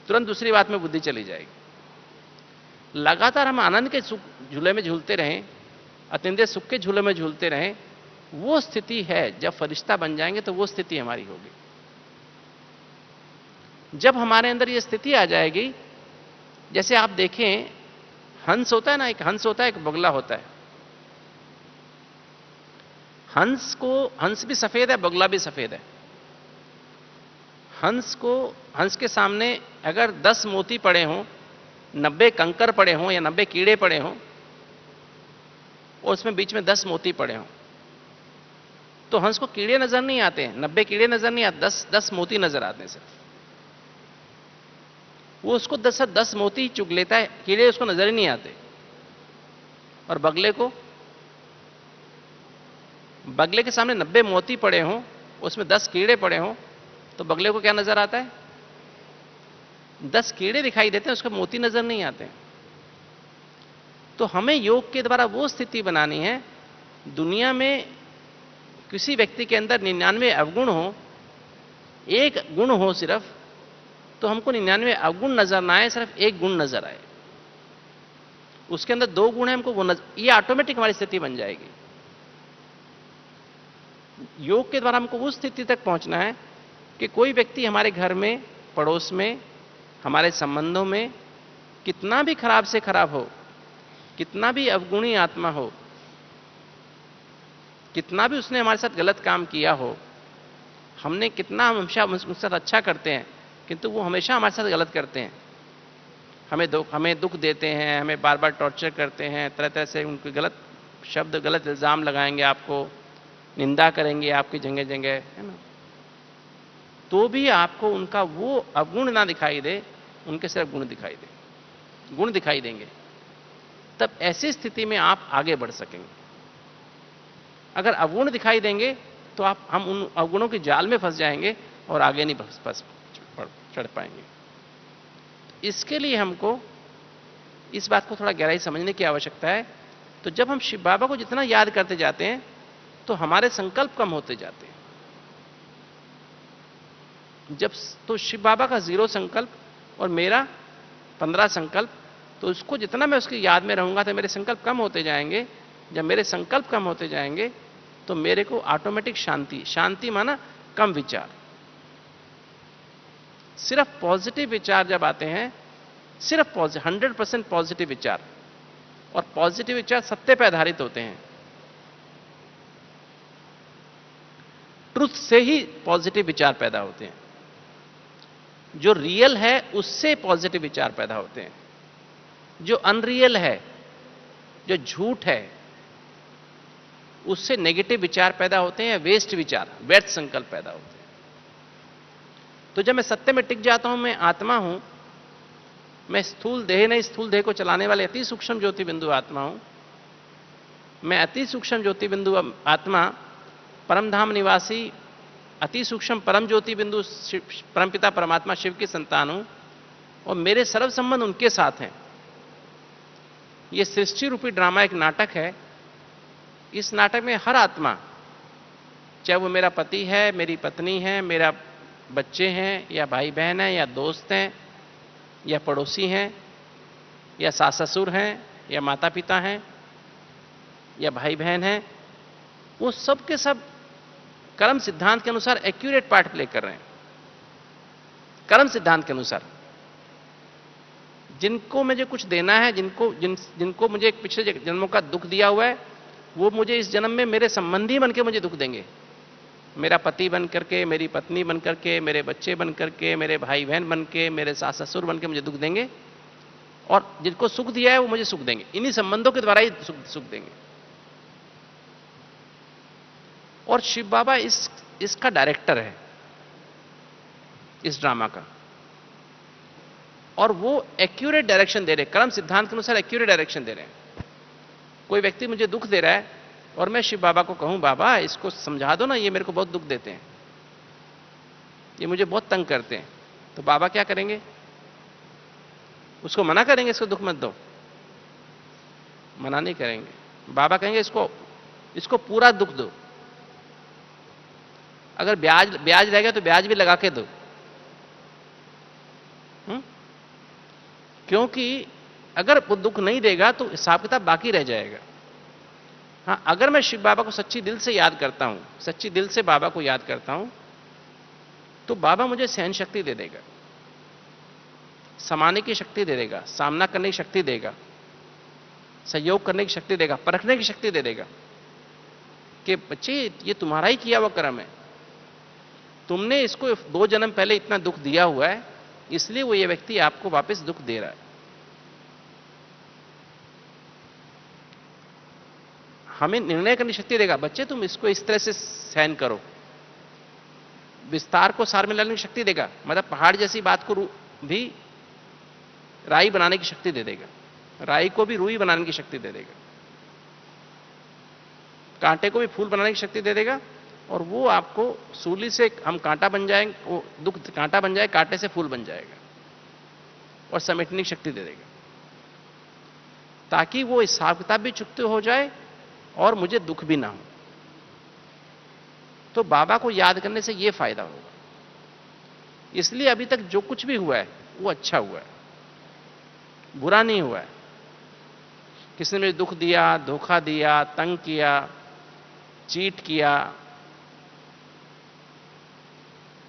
तुरंत दूसरी बात में बुद्धि चली जाएगी। लगातार हम आनंद के सुख झूले में झूलते रहें, अतीन्द्रिय सुख के झूले में झूलते रहें, वो स्थिति है। जब फरिश्ता बन जाएंगे तो वो स्थिति हमारी होगी। जब हमारे अंदर ये स्थिति आ जाएगी, जैसे आप देखें हंस होता है ना, एक हंस होता है, एक बगुला होता है। हंस भी सफेद है, बगुला भी सफेद है। हंस के सामने अगर 10 मोती पड़े हों, 90 कंकर पड़े हों या 90 कीड़े पड़े हों और उसमें बीच में 10 मोती पड़े हों, तो हंस को कीड़े नजर नहीं आते हैं, 90 कीड़े नजर नहीं आते, 10 मोती नजर आते हैं सिर्फ। वो उसको 10 मोती चुग लेता है, कीड़े उसको नजर ही नहीं आते। और बगले के सामने 90 मोती पड़े हों, उसमें 10 कीड़े पड़े हों, तो बगले को क्या नजर आता है? 10 कीड़े दिखाई देते हैं, उसको मोती नजर नहीं आते। तो हमें योग के द्वारा वो स्थिति बनानी है, दुनिया में किसी व्यक्ति के अंदर 99 अवगुण हो, एक गुण हो सिर्फ, तो हमको 99 अवगुण नजर ना आए, सिर्फ एक गुण नजर आए। उसके अंदर 2 गुण है, हमको वो नजर, ये ऑटोमेटिक हमारी स्थिति बन जाएगी। योग के द्वारा हमको उस स्थिति तक पहुंचना है कि कोई व्यक्ति हमारे घर में, पड़ोस में, हमारे संबंधों में कितना भी खराब से खराब हो, कितना भी अवगुणी आत्मा हो, कितना भी उसने हमारे साथ गलत काम किया हो, हमने कितना हमेशा उसके साथ अच्छा करते हैं, किंतु वो हमेशा हमारे साथ गलत करते हैं, हमें दुख देते हैं, हमें बार बार टॉर्चर करते हैं, तरह तरह से उनके गलत शब्द, गलत इल्ज़ाम लगाएंगे, आपको निंदा करेंगे आपकी जगह जगह, है ना। तो भी आपको उनका वो अवगुण ना दिखाई दे, उनके सिर्फ गुण दिखाई दे, गुण दिखाई देंगे। तब ऐसी स्थिति में आप आगे बढ़ सकेंगे। अगर अवगुण दिखाई देंगे तो हम उन अवगुणों के जाल में फंस जाएंगे और आगे नहीं चढ़ पाएंगे। इसके लिए हमको इस बात को थोड़ा गहराई समझने की आवश्यकता है। तो जब हम शिव बाबा को जितना याद करते जाते हैं तो हमारे संकल्प कम होते जाते हैं। जब तो शिव बाबा का 0 संकल्प और मेरा 15 संकल्प, तो उसको जितना मैं उसकी याद में रहूंगा तो मेरे संकल्प कम होते जाएंगे। जब मेरे संकल्प कम होते जाएंगे तो मेरे को ऑटोमेटिक शांति माना कम विचार, सिर्फ पॉजिटिव विचार जब आते हैं, सिर्फ 100% पॉजिटिव विचार, और पॉजिटिव विचार सत्य पर आधारित होते हैं। ट्रुथ से ही पॉजिटिव विचार पैदा होते हैं। जो रियल है उससे पॉजिटिव विचार पैदा होते हैं। जो अनरियल है, जो झूठ है, उससे नेगेटिव विचार पैदा होते हैं, वेस्ट विचार, व्यर्थ संकल्प पैदा होते हैं। तो जब मैं सत्य में टिक जाता हूं, मैं आत्मा हूं, मैं स्थूल देह नहीं, स्थूल देह को चलाने वाले अति सूक्ष्म ज्योति बिंदु आत्मा हूं। मैं अति सूक्ष्म ज्योति बिंदु आत्मा, परमधाम निवासी अति सूक्ष्म परम ज्योति बिंदु परमपिता परमात्मा शिव की संतान हूं, और मेरे सर्व संबंध उनके साथ हैं। यह सृष्टि रूपी ड्रामा एक नाटक है। इस नाटक में हर आत्मा, चाहे वो मेरा पति है, मेरी पत्नी है, मेरा बच्चे हैं, या भाई बहन है, या दोस्त हैं, या पड़ोसी हैं, या सास ससुर हैं, या माता पिता हैं, या भाई बहन हैं, वो सब के सब कर्म सिद्धांत के अनुसार एक्यूरेट पार्ट प्ले कर रहे हैं। कर्म सिद्धांत के अनुसार जिनको मुझे कुछ देना है, जिनको मुझे पिछले जन्मों का दुख दिया हुआ है, वो मुझे इस जन्म में मेरे संबंधी बन के मुझे दुख देंगे। मेरा पति बन करके, मेरी पत्नी बन करके, मेरे बच्चे बन करके, मेरे भाई बहन बन के, मेरे सास ससुर बन के मुझे दुख देंगे, और जिनको सुख दिया है वो मुझे सुख देंगे। इन्हीं संबंधों के द्वारा ही सुख देंगे। और शिव बाबा इसका डायरेक्टर है, इस ड्रामा का, और वो एक्यूरेट डायरेक्शन दे रहे हैं, कर्म सिद्धांत के अनुसार एक्यूरेट डायरेक्शन दे रहे हैं। कोई व्यक्ति मुझे दुख दे रहा है और मैं शिव बाबा को कहूं, बाबा इसको समझा दो ना, ये मेरे को बहुत दुख देते हैं, ये मुझे बहुत तंग करते हैं, तो बाबा क्या करेंगे? उसको मना करेंगे, इसको दुख मत दो? मना नहीं करेंगे। बाबा कहेंगे इसको पूरा दुख दो। अगर ब्याज रहेगा तो ब्याज भी लगा के दो। क्योंकि अगर वो दुख नहीं देगा तो हिसाब किताब बाकी रह जाएगा। हाँ, अगर मैं शिव बाबा को सच्ची दिल से याद करता हूं, सच्ची दिल से बाबा को याद करता हूं, तो बाबा मुझे सहन शक्ति दे देगा, समाने की शक्ति दे देगा, सामना करने की शक्ति देगा, सहयोग करने की शक्ति देगा, परखने की शक्ति दे देगा कि बच्चे ये तुम्हारा ही किया हुआ कर्म है, तुमने इसको 2 जन्म पहले इतना दुख दिया हुआ है, इसलिए वो ये व्यक्ति आपको वापस दुख दे रहा है। हमें निर्णय करने की शक्ति देगा, बच्चे तुम इसको इस तरह से सहन करो, विस्तार को सार में लाने की शक्ति देगा, मतलब पहाड़ जैसी बात को भी राई बनाने की शक्ति दे देगा, राई को भी रुई बनाने की शक्ति दे देगा, कांटे को भी फूल बनाने की शक्ति दे देगा, और वो आपको सूली से हम कांटा बन जाएंगे, वो दुख कांटा बन जाए, कांटे से फूल बन जाएगा। और समेटने की शक्ति दे देगा, ताकि वो हिसाब किताब भी चुकते हो जाए और मुझे दुख भी ना हो। तो बाबा को याद करने से ये फायदा होगा। इसलिए अभी तक जो कुछ भी हुआ है वो अच्छा हुआ है, बुरा नहीं हुआ है। किसी ने मुझे दुख दिया, धोखा दिया, तंग किया, चीट किया,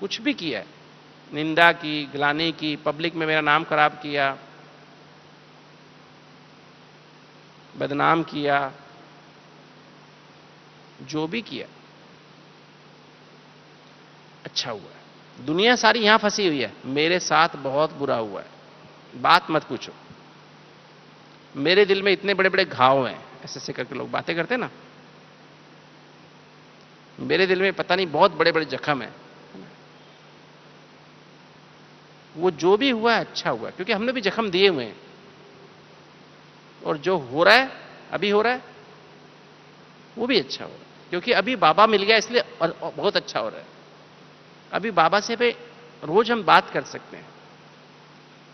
कुछ भी किया है, निंदा की, ग्लानि की, पब्लिक में मेरा नाम खराब किया, बदनाम किया, जो भी किया अच्छा हुआ है। दुनिया सारी यहां फंसी हुई है, मेरे साथ बहुत बुरा हुआ है, बात मत पूछो। मेरे दिल में इतने बड़े बड़े घाव हैं, ऐसे ऐसे करके लोग बातें करते हैं ना, मेरे दिल में पता नहीं बहुत बड़े बड़े जख्म हैं। वो जो भी हुआ है अच्छा हुआ है, क्योंकि हमने भी जख्म दिए हुए हैं। और जो हो रहा है, अभी हो रहा है, वो भी अच्छा हो रहा है, क्योंकि अभी बाबा मिल गया इसलिए बहुत अच्छा हो रहा है। अभी बाबा से पे रोज हम बात कर सकते हैं।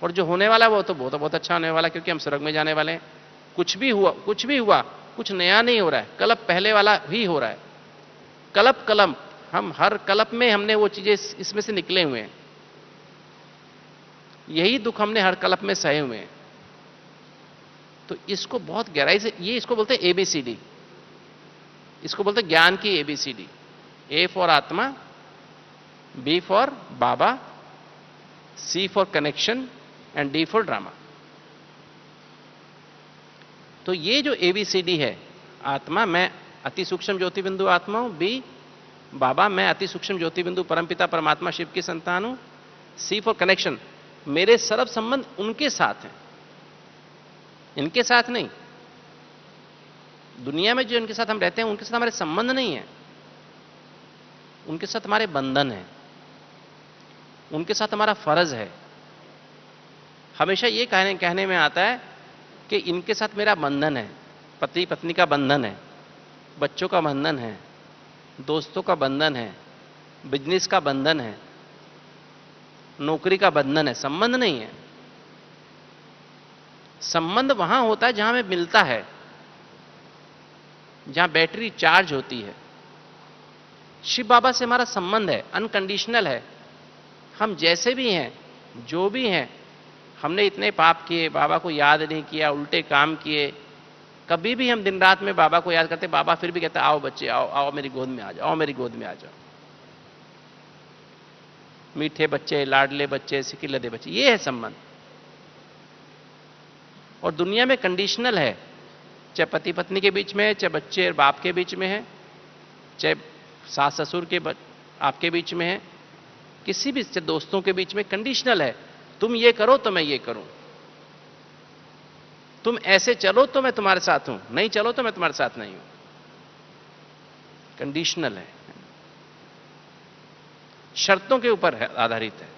और जो होने वाला है वो तो बहुत अच्छा होने वाला है, क्योंकि हम स्वर्ग में जाने वाले हैं। कुछ भी हुआ कुछ नया नहीं हो रहा है, कल्प पहले वाला ही हो रहा है। कल्प कलम, हम हर कल्प में हमने वो चीजें इसमें से निकले हुए हैं। यही दुख हमने हर कल्प में सहे हुए हैं। तो इसको बहुत गहराई से, ये इसको बोलते हैं एबीसीडी, इसको बोलते हैं ज्ञान की एबीसीडी। ए फॉर आत्मा, बी फॉर बाबा, C for connection and D for drama. तो ये जो एबीसीडी है, आत्मा मैं अति सूक्ष्म ज्योति बिंदु आत्मा हूं, बी बाबा मैं अति सूक्ष्म ज्योति बिंदु परमपिता परमात्मा शिव की संतान हूं, सी फॉर कनेक्शन मेरे सर्व संबंध उनके साथ हैं, इनके साथ नहीं। दुनिया में जो इनके साथ हम रहते हैं उनके साथ हमारे संबंध नहीं है, उनके साथ हमारे बंधन है, उनके साथ हमारा फर्ज है। हमेशा ये कहने में आता है कि इनके साथ मेरा बंधन है, पति पत्नी का बंधन है, बच्चों का बंधन है, दोस्तों का बंधन है, बिजनेस का बंधन है, नौकरी का बंधन है, संबंध नहीं है। संबंध वहां होता है जहां हमें मिलता है, जहां बैटरी चार्ज होती है। शिव बाबा से हमारा संबंध है, अनकंडीशनल है। हम जैसे भी हैं, जो भी हैं, हमने इतने पाप किए, बाबा को याद नहीं किया, उल्टे काम किए, कभी भी हम दिन रात में बाबा को याद करते, बाबा फिर भी कहते आओ बच्चे, आओ आओ मेरी गोद में आ जाओ, आओ मेरी गोद में आ जाओ। मीठे बच्चे, लाडले बच्चे, सिकिलदे बच्चे, ये है संबंध। और दुनिया में कंडीशनल है, चाहे पति पत्नी के बीच में है, चाहे बच्चे और बाप के बीच में है, चाहे सास ससुर के आपके बीच में है, किसी भी दोस्तों के बीच में कंडीशनल है। तुम ये करो तो मैं ये करूं, तुम ऐसे चलो तो मैं तुम्हारे साथ हूं, नहीं चलो तो मैं तुम्हारे साथ नहीं हूं। कंडीशनल है, शर्तों के ऊपर है, आधारित है।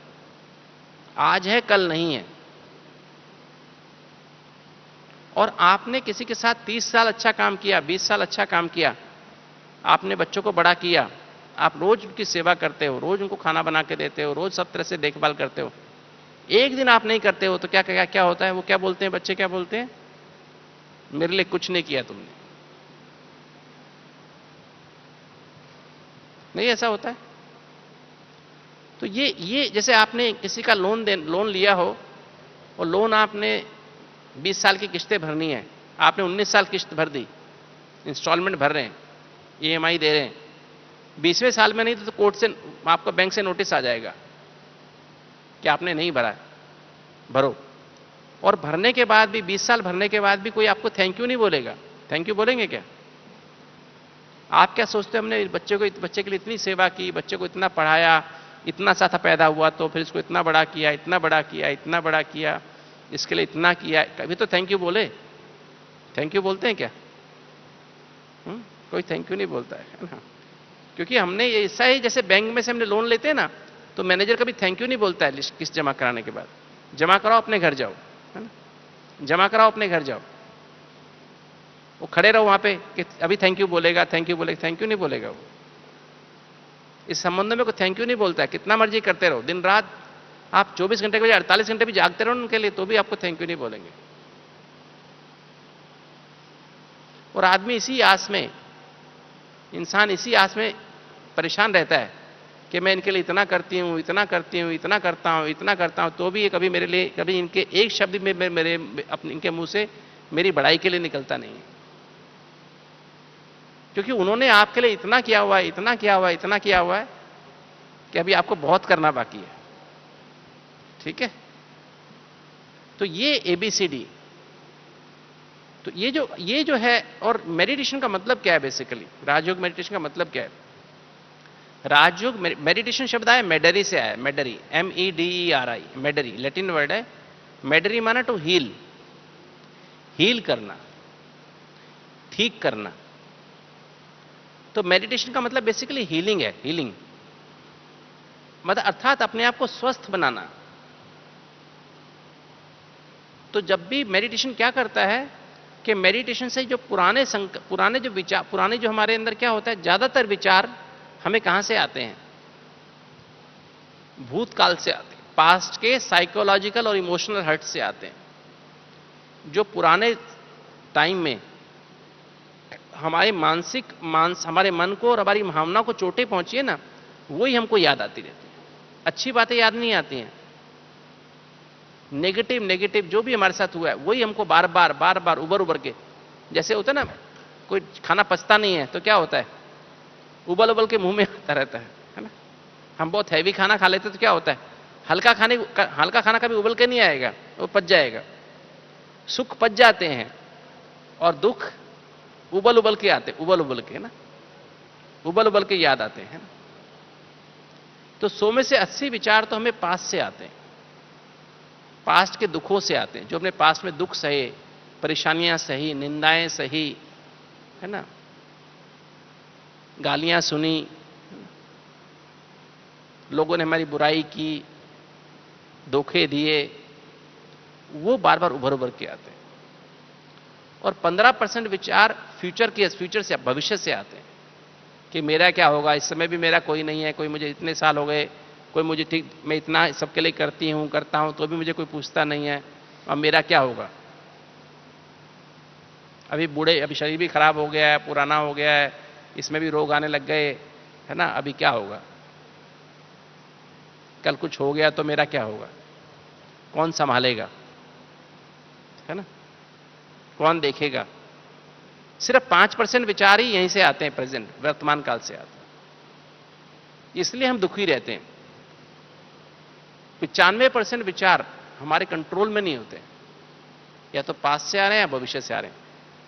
आज है कल नहीं है। और आपने किसी के साथ 30 साल अच्छा काम किया, 20 साल अच्छा काम किया, आपने बच्चों को बड़ा किया, आप रोज उनकी सेवा करते हो, रोज उनको खाना बना के देते हो, रोज सब तरह से देखभाल करते हो। एक दिन आप नहीं करते हो तो क्या होता है? वो क्या बोलते हैं, बच्चे क्या बोलते हैं? मेरे लिए कुछ नहीं किया तुमने। नहीं ऐसा होता है? तो ये जैसे आपने किसी का लोन लिया हो, और लोन आपने 20 साल की किस्तें भरनी है, आपने 19 साल किस्त भर दी, इंस्टॉलमेंट भर रहे हैं, ईएमआई दे रहे हैं, 20वें साल में नहीं तो कोर्ट से, आपको बैंक से नोटिस आ जाएगा कि आपने नहीं भरा, भरो। और भरने के बाद भी, 20 साल भरने के बाद भी कोई आपको थैंक यू नहीं बोलेगा। थैंक यू बोलेंगे क्या? आप क्या सोचते हैं, हमने बच्चे के लिए इतनी सेवा की, बच्चे को इतना पढ़ाया, इतना सा था पैदा हुआ तो फिर इसको इतना बड़ा किया, इतना बड़ा किया, इतना बड़ा किया, इसके लिए इतना किया, कभी तो थैंक यू बोले? थैंक यू बोलते हैं क्या? कोई थैंक यू नहीं बोलता है ना। क्योंकि हमने ऐसा ही, जैसे बैंक में से हमने लोन लेते हैं ना, तो मैनेजर कभी थैंक यू नहीं बोलता है किस्त जमा कराने के बाद। जमा कराओ अपने घर जाओ, है ना, जमा कराओ अपने घर जाओ। वो खड़े रहो वहां पे कि अभी थैंक यू बोलेगा, थैंक यू बोलेगा, थैंक यू नहीं बोलेगा वो। इस संबंध में कोई थैंक यू नहीं बोलता है, कितना मर्जी करते रहो, दिन रात आप 24 घंटे के बजाय 48 घंटे भी जागते रहो उनके लिए, तो भी आपको थैंक यू नहीं बोलेंगे। और आदमी इसी आस में, इंसान इसी आस में परेशान रहता है कि मैं इनके लिए इतना करती हूं, इतना करती हूं, इतना करता हूं, इतना करता हूं, तो भी ये कभी मेरे लिए, कभी इनके एक शब्द में मेरे अपने इनके मुंह से मेरी बड़ाई के लिए निकलता नहीं है। क्योंकि उन्होंने आपके लिए इतना किया हुआ है, इतना किया हुआ है, इतना किया हुआ है कि अभी आपको बहुत करना बाकी है। ठीक है? तो ये एबीसीडी, तो ये जो है, और मेडिटेशन का मतलब क्या है बेसिकली, राजयोग मेडिटेशन का मतलब क्या है? राजयोग मेडिटेशन शब्द आया मेडरी से आया, मेडरी, MEDERI, मेडरी लैटिन वर्ड है। मेडरी माना टू हील, हील करना, ठीक करना। तो मेडिटेशन का मतलब बेसिकली हीलिंग है, हीलिंग मतलब अर्थात अपने आप को स्वस्थ बनाना। तो जब भी मेडिटेशन क्या करता है कि मेडिटेशन से जो पुराने जो विचार, पुराने जो हमारे अंदर क्या होता है, ज्यादातर विचार हमें कहां से आते हैं? भूतकाल से आते हैं, पास्ट के साइकोलॉजिकल और इमोशनल हर्ट से आते हैं। जो पुराने टाइम में हमारे हमारे मन को और हमारी भावना को चोटें पहुंची है ना, वही हमको याद आती रहती है। अच्छी बातें याद नहीं आती हैं। नेगेटिव जो भी हमारे साथ हुआ है वही हमको बार बार उबर के, जैसे होता है ना, कोई खाना पचता नहीं है तो क्या होता है, उबल के मुंह में आता रहता है ना। हम बहुत हैवी खाना खा लेते तो क्या होता है, हल्का खाना कभी उबल के नहीं आएगा, वो पच जाएगा। सुख पच जाते हैं और दुख उबल के आते, उबल के ना, उबल के याद आते हैं। तो 100 में से 80 विचार तो हमें पास्ट से आते हैं, पास्ट के दुखों से आते हैं। जो अपने पास्ट में दुख सहे, परेशानियां सही, निंदाएं सही, है ना, गालियां सुनी, लोगों ने हमारी बुराई की, धोखे दिए, वो बार बार उभर के आते हैं। और 15% विचार फ्यूचर से, भविष्य से आते हैं कि मेरा क्या होगा, इस समय भी मेरा कोई नहीं है, कोई मुझे इतने साल हो गए, कोई मुझे ठीक, मैं इतना सबके लिए करता हूं तो भी मुझे कोई पूछता नहीं है, अब मेरा क्या होगा। अभी शरीर भी खराब हो गया है, पुराना हो गया है, इसमें भी रोग आने लग गए, है ना, अभी क्या होगा, कल कुछ हो गया तो मेरा क्या होगा, कौन संभालेगा, है ना, कौन देखेगा। सिर्फ 5% विचार ही यहीं से आते हैं, प्रेजेंट, वर्तमान काल से आते हैं। इसलिए हम दुखी रहते हैं। 95% विचार हमारे कंट्रोल में नहीं होते, या तो पास्ट से आ रहे हैं या भविष्य से आ रहे हैं।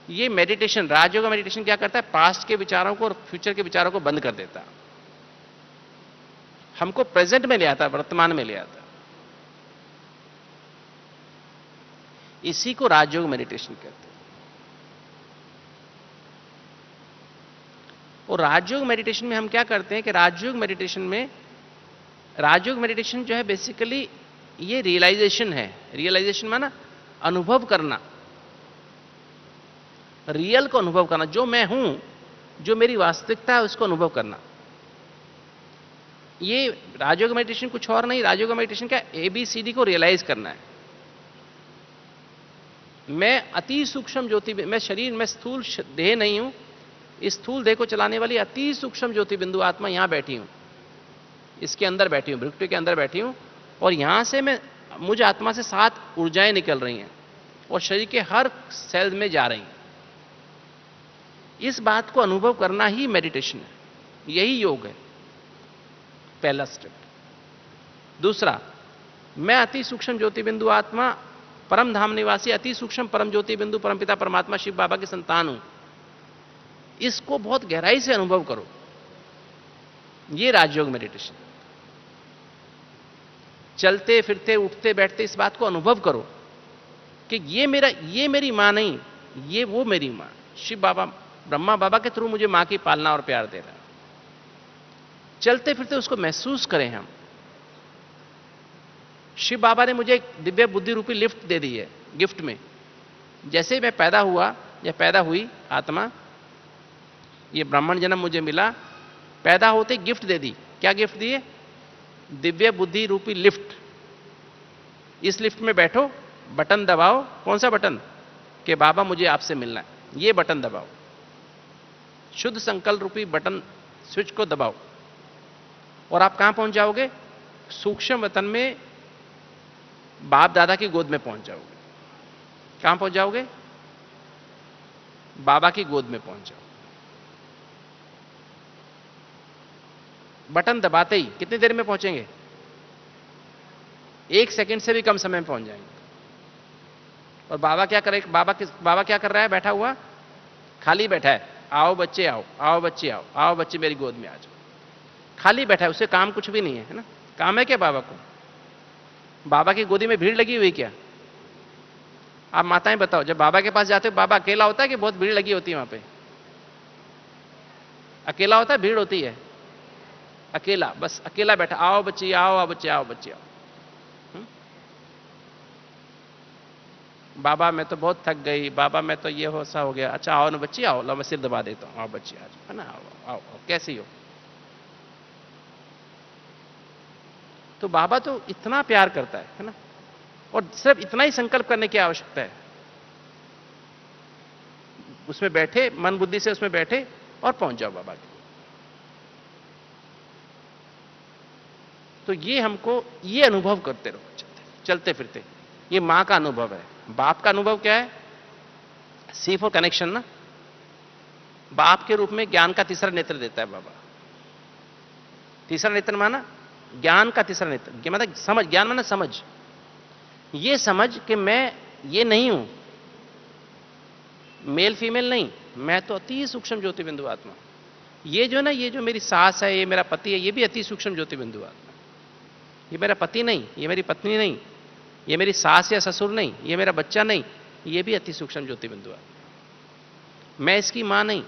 ये मेडिटेशन, राजयोग मेडिटेशन क्या करता है, पास्ट के विचारों को और फ्यूचर के विचारों को बंद कर देता है, हमको प्रेजेंट में ले आता है, वर्तमान में ले आता है। इसी को राजयोग मेडिटेशन कहते हैं। और राजयोग मेडिटेशन में हम क्या करते हैं कि राजयोग मेडिटेशन जो है बेसिकली ये रियलाइजेशन है। रियलाइजेशन माना अनुभव करना, रियल को अनुभव करना, जो मैं हूं, जो मेरी वास्तविकता है उसको अनुभव करना। ये राजयोग मेडिटेशन कुछ और नहीं, राजयोग मेडिटेशन का ABCD को रियलाइज करना है। मैं अति सूक्ष्म ज्योति, मैं शरीर में स्थूल देह नहीं हूं, इस स्थूल देह को चलाने वाली अति सूक्ष्म ज्योति बिंदु आत्मा यहां बैठी हूं, इसके अंदर बैठी हूं, भृकुटी के अंदर बैठी हूं, और यहां से मुझ आत्मा से 7 ऊर्जाएं निकल रही हैं और शरीर के हर सेल में जा रही हैं। इस बात को अनुभव करना ही मेडिटेशन है, यही योग है, पहला स्टेप। दूसरा, मैं अति सूक्ष्म ज्योति बिंदु आत्मा, परम धाम निवासी, अति सूक्ष्म परम ज्योति बिंदु परमपिता परमात्मा शिव बाबा की संतान हूं। इसको बहुत गहराई से अनुभव करो, ये राजयोग मेडिटेशन। चलते फिरते उठते बैठते इस बात को अनुभव करो कि ये मेरी मां नहीं, ये वो मेरी मां, शिव बाबा, ब्रह्मा बाबा के थ्रू मुझे मां की पालना और प्यार दे रहा है। चलते फिरते उसको महसूस करें हम। शिव बाबा ने मुझे एक दिव्य बुद्धि रूपी लिफ्ट दे दी है, गिफ्ट में। जैसे मैं पैदा हुआ या पैदा हुई आत्मा, ये ब्राह्मण जन्म मुझे मिला, पैदा होते गिफ्ट दे दी। क्या गिफ्ट दिए? दिव्य बुद्धि रूपी लिफ्ट। इस लिफ्ट में बैठो, बटन दबाओ, कौन सा बटन? कि बाबा मुझे आपसे मिलना है, ये बटन दबाओ, शुद्ध संकल्प रूपी बटन स्विच को दबाओ और आप कहां पहुंच जाओगे? सूक्ष्म वतन में बाप दादा की गोद में पहुंच जाओगे। कहां पहुंच जाओगे? बाबा की गोद में पहुंच जाओगे। बटन दबाते ही कितनी देर में पहुंचेंगे? 1 सेकंड से भी कम समय में पहुंच जाएंगे। और बाबा क्या करे? बाबा क्या कर रहा है? बैठा हुआ, खाली बैठा है। आओ बच्चे आओ, आओ बच्चे आओ, आओ बच्चे मेरी गोद में आ जाओ। खाली बैठा है, उसे काम कुछ भी नहीं है ना? काम है क्या बाबा को? बाबा की गोदी में भीड़ लगी हुई क्या? आप माताएं बताओ, जब बाबा के पास जाते हो बाबा अकेला होता है कि बहुत भीड़ लगी होती है वहां पे? अकेला होता है, भीड़ होती है? अकेला, बस अकेला बैठा, आओ बच्चे आओ, आओ बच्चे आओ, बच्चे आओ। बाबा मैं तो बहुत थक गई, बाबा मैं तो ये हो सा हो गया। अच्छा आओ ना बच्चे आओ, लो मैं सिर दबा देता हूं, आओ बच्चे आ जाओ, है ना? आओ आओ, आओ कैसी हो? तो बाबा तो इतना प्यार करता है ना? और सिर्फ इतना ही संकल्प करने की आवश्यकता है। उसमें बैठे, मन बुद्धि से उसमें बैठे और पहुंच जाओ बाबा के। तो ये हमको ये अनुभव करते रहो चलते फिरते। ये मां का अनुभव है। बाप का अनुभव क्या है? सी फॉर कनेक्शन ना। बाप के रूप में ज्ञान का तीसरा नेत्र देता है बाबा। तीसरा नेत्र माना ज्ञान का तीसरा नेत्र, मतलब समझ, ज्ञान माना समझ। ये समझ कि मैं ये नहीं हूं, मेल फीमेल नहीं, मैं तो अति सूक्ष्म ज्योति बिंदु आत्मा। ये जो ना, ये जो मेरी सास है, ये मेरा पति है, ये भी अति सूक्ष्म ज्योति बिंदु आत्मा। ये मेरा पति नहीं, ये मेरी पत्नी नहीं, ये मेरी सास या ससुर नहीं, ये मेरा बच्चा नहीं, ये भी अति सूक्ष्म ज्योति बिंदु आत्मा। मैं इसकी मां नहीं,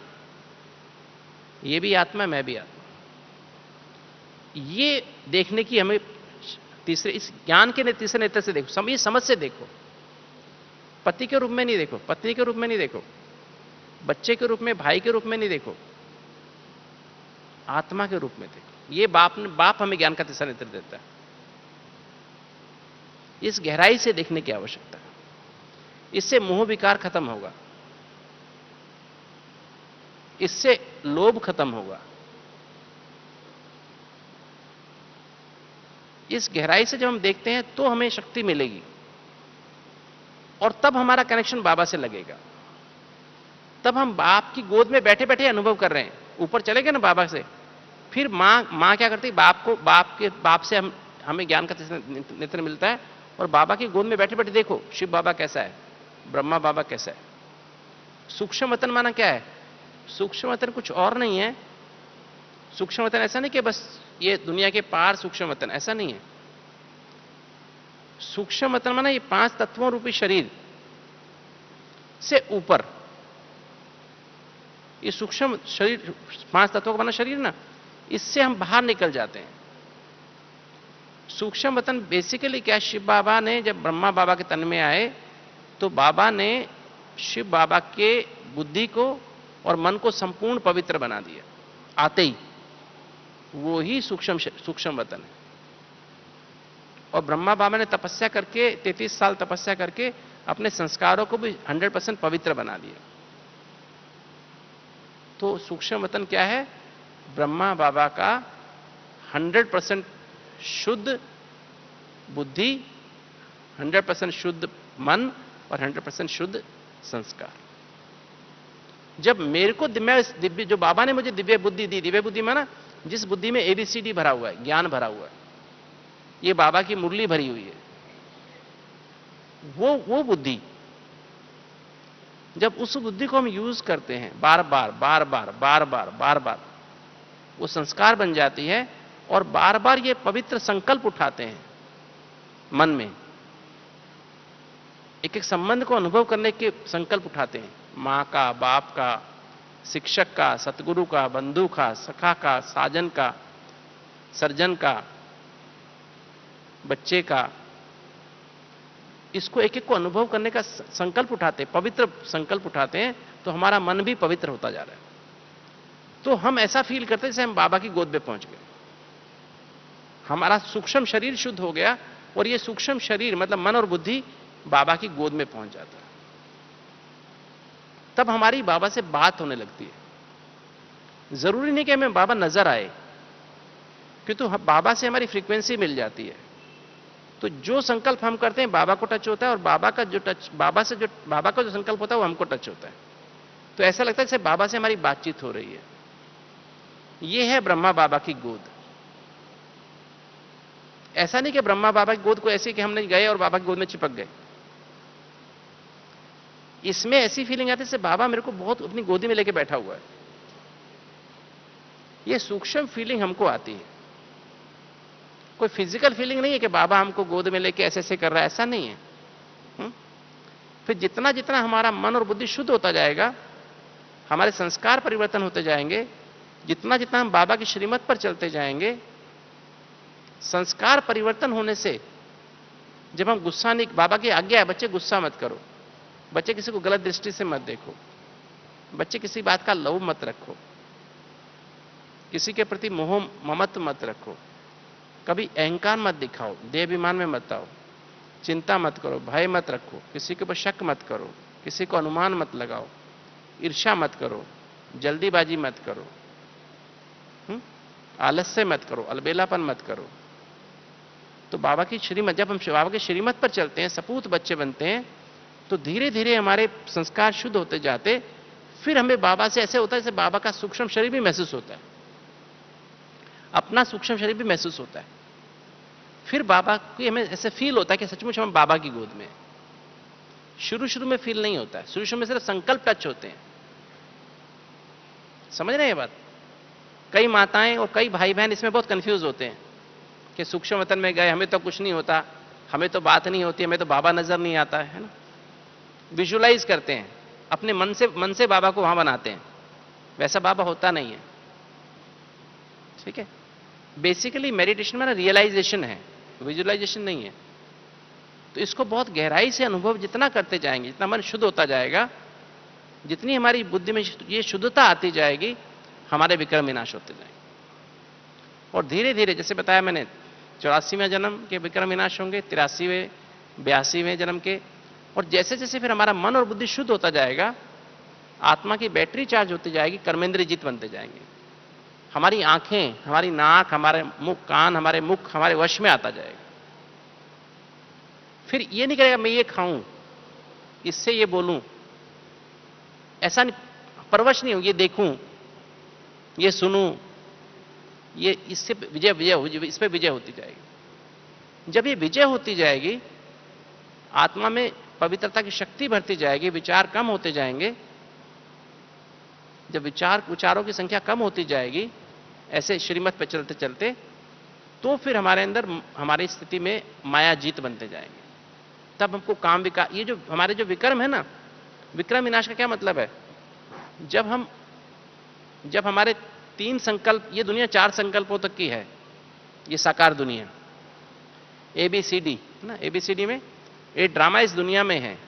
ये भी आत्मा, मैं भी आत्मा। ये देखने की हमें तीसरे, इस ज्ञान के तीसरे नेत्र से देखो, ये समझ से देखो। पति के रूप में नहीं देखो, पत्नी के रूप में नहीं देखो, बच्चे के रूप में, भाई के रूप में नहीं देखो, आत्मा के रूप में देखो। ये बाप हमें ज्ञान का तीसरा नेत्र देता है। इस गहराई से देखने की आवश्यकता है। इससे मोह विकार खत्म होगा, इससे लोभ खत्म होगा। इस गहराई से जब हम देखते हैं तो हमें शक्ति मिलेगी और तब हमारा कनेक्शन बाबा से लगेगा। तब हम बाप की गोद में बैठे बैठे अनुभव कर रहे हैं। ऊपर चले गए ना बाबा से, फिर मां क्या करती? बाप से हमें ज्ञान का नेत्र मिलता है और बाबा की गोद में बैठे बैठे देखो शिव बाबा कैसा है, ब्रह्मा बाबा कैसा है। सूक्ष्म वतन माना क्या है? सूक्ष्म वतन कुछ और नहीं है। सूक्ष्म वतन ऐसा नहीं कि बस ये दुनिया के पार सूक्ष्म वतन, ऐसा नहीं है। सूक्ष्म वतन माना ये 5 तत्वों रूपी शरीर से ऊपर। ये सूक्ष्म शरीर, 5 तत्वों का बना शरीर ना, इससे हम बाहर निकल जाते हैं। सूक्ष्म वतन बेसिकली क्या? शिव बाबा ने जब ब्रह्मा बाबा के तन में आए तो बाबा ने शिव बाबा के बुद्धि को और मन को संपूर्ण पवित्र बना दिया आते ही। वो ही सूक्ष्म वतन है। और ब्रह्मा बाबा ने तपस्या करके 33 साल तपस्या करके अपने संस्कारों को भी 100% पवित्र बना दिया। तो सूक्ष्म वतन क्या है? ब्रह्मा बाबा का 100% शुद्ध बुद्धि, 100% शुद्ध मन और 100% शुद्ध संस्कार। जब मेरे को दिव्य, जो बाबा ने मुझे दिव्य बुद्धि दी, दिव्य बुद्धि माना जिस बुद्धि में ABCD भरा हुआ है, ज्ञान भरा हुआ है, ये बाबा की मुरली भरी हुई है, वो बुद्धि, जब उस बुद्धि को हम यूज करते हैं बार बार, वो संस्कार बन जाती है और बार बार ये पवित्र संकल्प उठाते हैं मन में। एक एक संबंध को अनुभव करने के संकल्प उठाते हैं, मां का, बाप का, शिक्षक का, सतगुरु का, बंधु का, सखा का, साजन का, सर्जन का, बच्चे का। इसको एक एक को अनुभव करने का संकल्प उठाते हैं, पवित्र संकल्प उठाते हैं, तो हमारा मन भी पवित्र होता जा रहा है। तो हम ऐसा फील करते हैं जैसे हम बाबा की गोद में पहुंच गए। हमारा सूक्ष्म शरीर शुद्ध हो गया और ये सूक्ष्म शरीर मतलब मन और बुद्धि बाबा की गोद में पहुंच जाता है। तब हमारी बाबा से बात होने लगती है। जरूरी नहीं कि हमें बाबा नजर आए, किंतु बाबा से हमारी फ्रीक्वेंसी मिल जाती है। तो जो संकल्प हम करते हैं बाबा को टच होता है, और बाबा का जो संकल्प होता है वो हमको टच होता है। तो ऐसा लगता है जैसे बाबा से हमारी बातचीत हो रही है। ये है ब्रह्मा बाबा की गोद। ऐसा नहीं कि ब्रह्मा बाबा की गोद को ऐसे कि हमने गए और बाबा की गोद में चिपक गए। इसमें ऐसी फीलिंग आती है जैसे बाबा मेरे को बहुत अपनी गोदी में लेके बैठा हुआ है। ये सूक्ष्म फीलिंग हमको आती है। कोई फिजिकल फीलिंग नहीं है कि बाबा हमको गोद में लेके ऐसे ऐसे कर रहा है, ऐसा नहीं है। फिर जितना जितना हमारा मन और बुद्धि शुद्ध होता जाएगा, हमारे संस्कार परिवर्तन होते जाएंगे, जितना जितना हम बाबा की श्रीमत पर चलते जाएंगे, संस्कार परिवर्तन होने से जब हम गुस्सा नहीं, बाबा की आज्ञा है बच्चे गुस्सा मत करो, बच्चे किसी को गलत दृष्टि से मत देखो, बच्चे किसी बात का लोभ मत रखो, किसी के प्रति मोह ममत्व मत रखो, कभी अहंकार मत दिखाओ, देहाभिमान में मत आओ, चिंता मत करो, भय मत रखो, किसी के ऊपर शक मत करो, किसी को अनुमान मत लगाओ, ईर्ष्या मत करो, जल्दीबाजी मत करो, आलस्य मत करो, अलबेलापन मत करो। तो बाबा की श्रीमत, जब हम बाबा की श्रीमत पर चलते हैं, सपूत बच्चे बनते हैं, तो धीरे धीरे हमारे संस्कार शुद्ध होते जाते। फिर हमें बाबा से ऐसे होता है जैसे बाबा का सूक्ष्म शरीर भी महसूस होता है, अपना सूक्ष्म शरीर भी महसूस होता है। फिर बाबा की हमें ऐसे फील होता है कि सचमुच हम बाबा की गोद में। शुरू शुरू में फील नहीं होता है, शुरू शुरू में सिर्फ संकल्प टच होते हैं। समझ रहे हैं ये बात? कई माताएं और कई भाई बहन इसमें बहुत कंफ्यूज होते हैं कि सूक्ष्म वतन में गए, हमें तो कुछ नहीं होता, हमें तो बात नहीं होती, हमें तो बाबा नजर नहीं आता है ना। विजुलाइज करते हैं, अपने मन से बाबा को वहां बनाते हैं, वैसा बाबा होता नहीं है। ठीक है, बेसिकली मेडिटेशन में ना रियलाइजेशन है, विजुअलाइजेशन नहीं है। तो इसको बहुत गहराई से अनुभव जितना करते जाएंगे, जितना मन शुद्ध होता जाएगा, जितनी हमारी बुद्धि में ये शुद्धता आती जाएगी, हमारे विक्रम विनाश होते जाएंगे। और धीरे धीरे जैसे बताया मैंने, 84वें जन्म के विक्रम विनाश होंगे, 83वें 82वें जन्म के। और जैसे जैसे फिर हमारा मन और बुद्धि शुद्ध होता जाएगा, आत्मा की बैटरी चार्ज होती जाएगी, कर्मेंद्रिय जीत बनते जाएंगे। हमारी आंखें, हमारी नाक, हमारे मुख, कान, हमारे मुख हमारे वश में आता जाएगा। फिर ये नहीं करेगा मैं ये खाऊं, इससे ये बोलूं, ऐसा नहीं, परवश नहीं हो, ये देखूं, ये सुनूं, ये इससे इस पे विजय होती जाएगी। जब ये विजय होती जाएगी, आत्मा में पवित्रता की शक्ति बढ़ती जाएगी, विचार कम होते जाएंगे। जब विचारों की संख्या कम होती जाएगी, ऐसे श्रीमत पर चलते चलते, तो फिर हमारे अंदर, हमारी स्थिति में माया जीत बनते जाएंगे। तब हमको काम विकार, ये जो हमारे जो विक्रम है ना, विक्रम विनाश का क्या मतलब है? जब हमारे 3 संकल्प, ये दुनिया 4 संकल्पों तक की है, ये साकार दुनिया, ABCD ना, ABCD में ये ड्रामा इस दुनिया में है,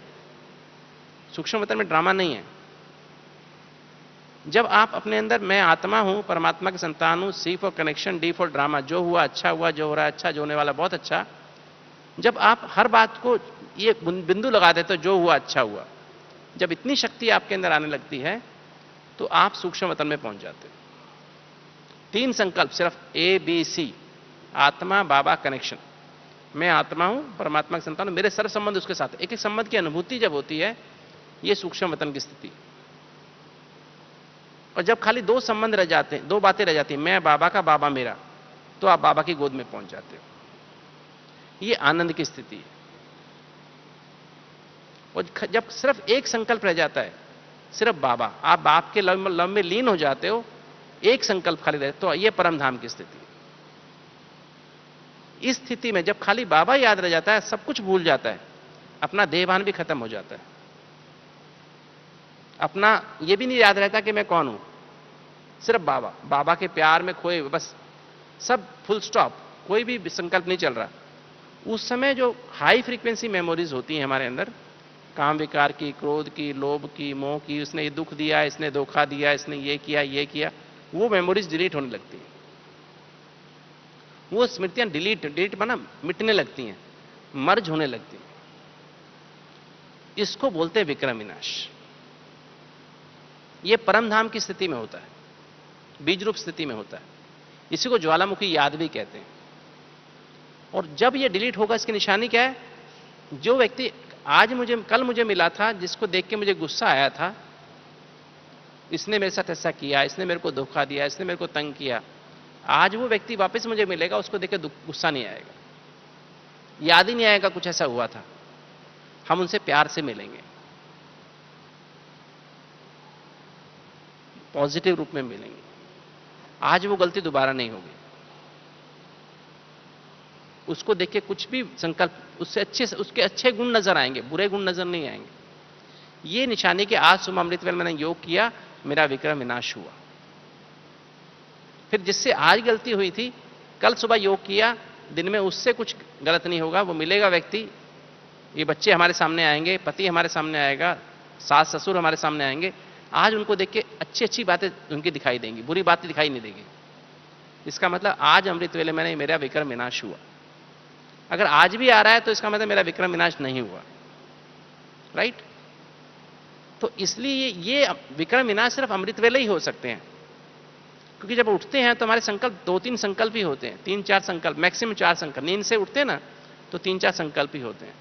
सूक्ष्म वतन में ड्रामा नहीं है। जब आप अपने अंदर मैं आत्मा हूं, परमात्मा की संतान हूं, C for connection, D for drama, जो हुआ अच्छा हुआ, जो हो रहा है अच्छा, जो होने वाला बहुत अच्छा, जब आप हर बात को ये बिंदु लगा देते हो, जो हुआ अच्छा हुआ, जब इतनी शक्ति आपके अंदर आने लगती है, तो आप सूक्ष्म वतन में पहुंच जाते हो। 3 संकल्प सिर्फ ABC, आत्मा, बाबा, कनेक्शन। मैं आत्मा हूं, परमात्मा की संतान हूं, मेरे सर्व संबंध उसके साथ। एक एक संबंध की अनुभूति जब होती है, यह सूक्ष्म वतन की स्थिति। और जब खाली 2 संबंध रह जाते हैं, 2 बातें रह जाती हैं, मैं बाबा का, बाबा मेरा, तो आप बाबा की गोद में पहुंच जाते हो। यह आनंद की स्थिति है। और जब सिर्फ एक संकल्प रह जाता है, सिर्फ बाबा, आप बाप के लव में लीन हो जाते हो, एक संकल्प खाली रहे, तो यह परम धाम की स्थिति है। इस स्थिति में जब खाली बाबा याद रह जाता है, सब कुछ भूल जाता है, अपना देहभान भी खत्म हो जाता है, अपना यह भी नहीं याद रहता कि मैं कौन हूं, सिर्फ बाबा, बाबा के प्यार में खोए, बस सब फुल स्टॉप, कोई भी संकल्प नहीं चल रहा। उस समय जो हाई फ्रीक्वेंसी मेमोरीज होती हैं हमारे अंदर, काम विकार की, क्रोध की, लोभ की, मोह की, उसने ये दुख दिया, इसने धोखा दिया, इसने ये किया, वो मेमोरीज डिलीट होने लगती है। वो स्मृतियां डिलीट माना मिटने लगती हैं। मर्ज होने लगती हैं। इसको बोलते हैं विक्रम विनाश। यह परम धाम की स्थिति में होता है, बीज रूप स्थिति में होता है। इसी को ज्वालामुखी याद भी कहते हैं। और जब यह डिलीट होगा, इसकी निशानी क्या है? जो व्यक्ति कल मुझे मिला था, जिसको देख के मुझे गुस्सा आया था, इसने मेरे साथ ऐसा किया, इसने मेरे को धोखा दिया, इसने मेरे को तंग किया, आज वो व्यक्ति वापस मुझे मिलेगा, उसको देख के गुस्सा नहीं आएगा, याद ही नहीं आएगा कुछ ऐसा हुआ था। हम उनसे प्यार से मिलेंगे, पॉजिटिव रूप में मिलेंगे। आज वो गलती दोबारा नहीं होगी। उसको देख के कुछ भी संकल्प, उसके अच्छे गुण नजर आएंगे, बुरे गुण नजर नहीं आएंगे। ये निशानी कि आज सुबह अमृत वेल मैंने योग किया, मेरा विक्रम विनाश हुआ। फिर जिससे आज गलती हुई थी, कल सुबह योग किया, दिन में उससे कुछ गलत नहीं होगा, वो मिलेगा व्यक्ति। ये बच्चे हमारे सामने आएंगे, पति हमारे सामने आएगा, सास ससुर हमारे सामने आएंगे। आज उनको देख के अच्छी अच्छी बातें उनकी दिखाई देंगी, बुरी बातें दिखाई नहीं देंगी। इसका मतलब आज अमृत वेले मैंने मेरा विक्रम विनाश हुआ। अगर आज भी आ रहा है तो इसका मतलब मेरा विक्रम विनाश नहीं हुआ। राइट? तो इसलिए ये विक्रम विनाश सिर्फ अमृत वेले ही हो सकते हैं। क्योंकि जब उठते हैं तो हमारे संकल्प 2-3 संकल्प ही होते हैं, 3-4 संकल्प, मैक्सिमम 4 संकल्प। नींद से उठते हैं ना तो 3-4 संकल्प ही होते हैं।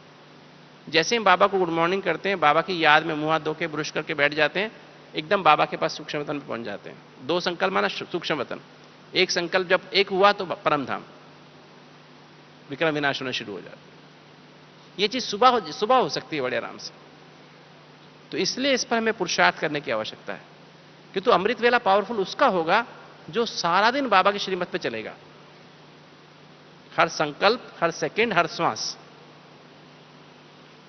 जैसे हम बाबा को गुड मॉर्निंग करते हैं, बाबा की याद में मुंह हाथ धो के ब्रश करके बैठ जाते हैं, एकदम बाबा के पास सूक्ष्म वतन पे पहुंच जाते हैं। 2 संकल्प माना सूक्ष्म वतन, एक संकल्प जब एक हुआ तो परम धाम, विक्रम विनाश होना शुरू हो जाता है। ये चीज सुबह हो सकती है बड़े आराम से। तो इसलिए इस पर हमें पुरुषार्थ करने की आवश्यकता है। किंतु अमृत वेला पावरफुल उसका होगा जो सारा दिन बाबा की श्रीमत पे चलेगा, हर संकल्प, हर सेकंड, हर श्वास।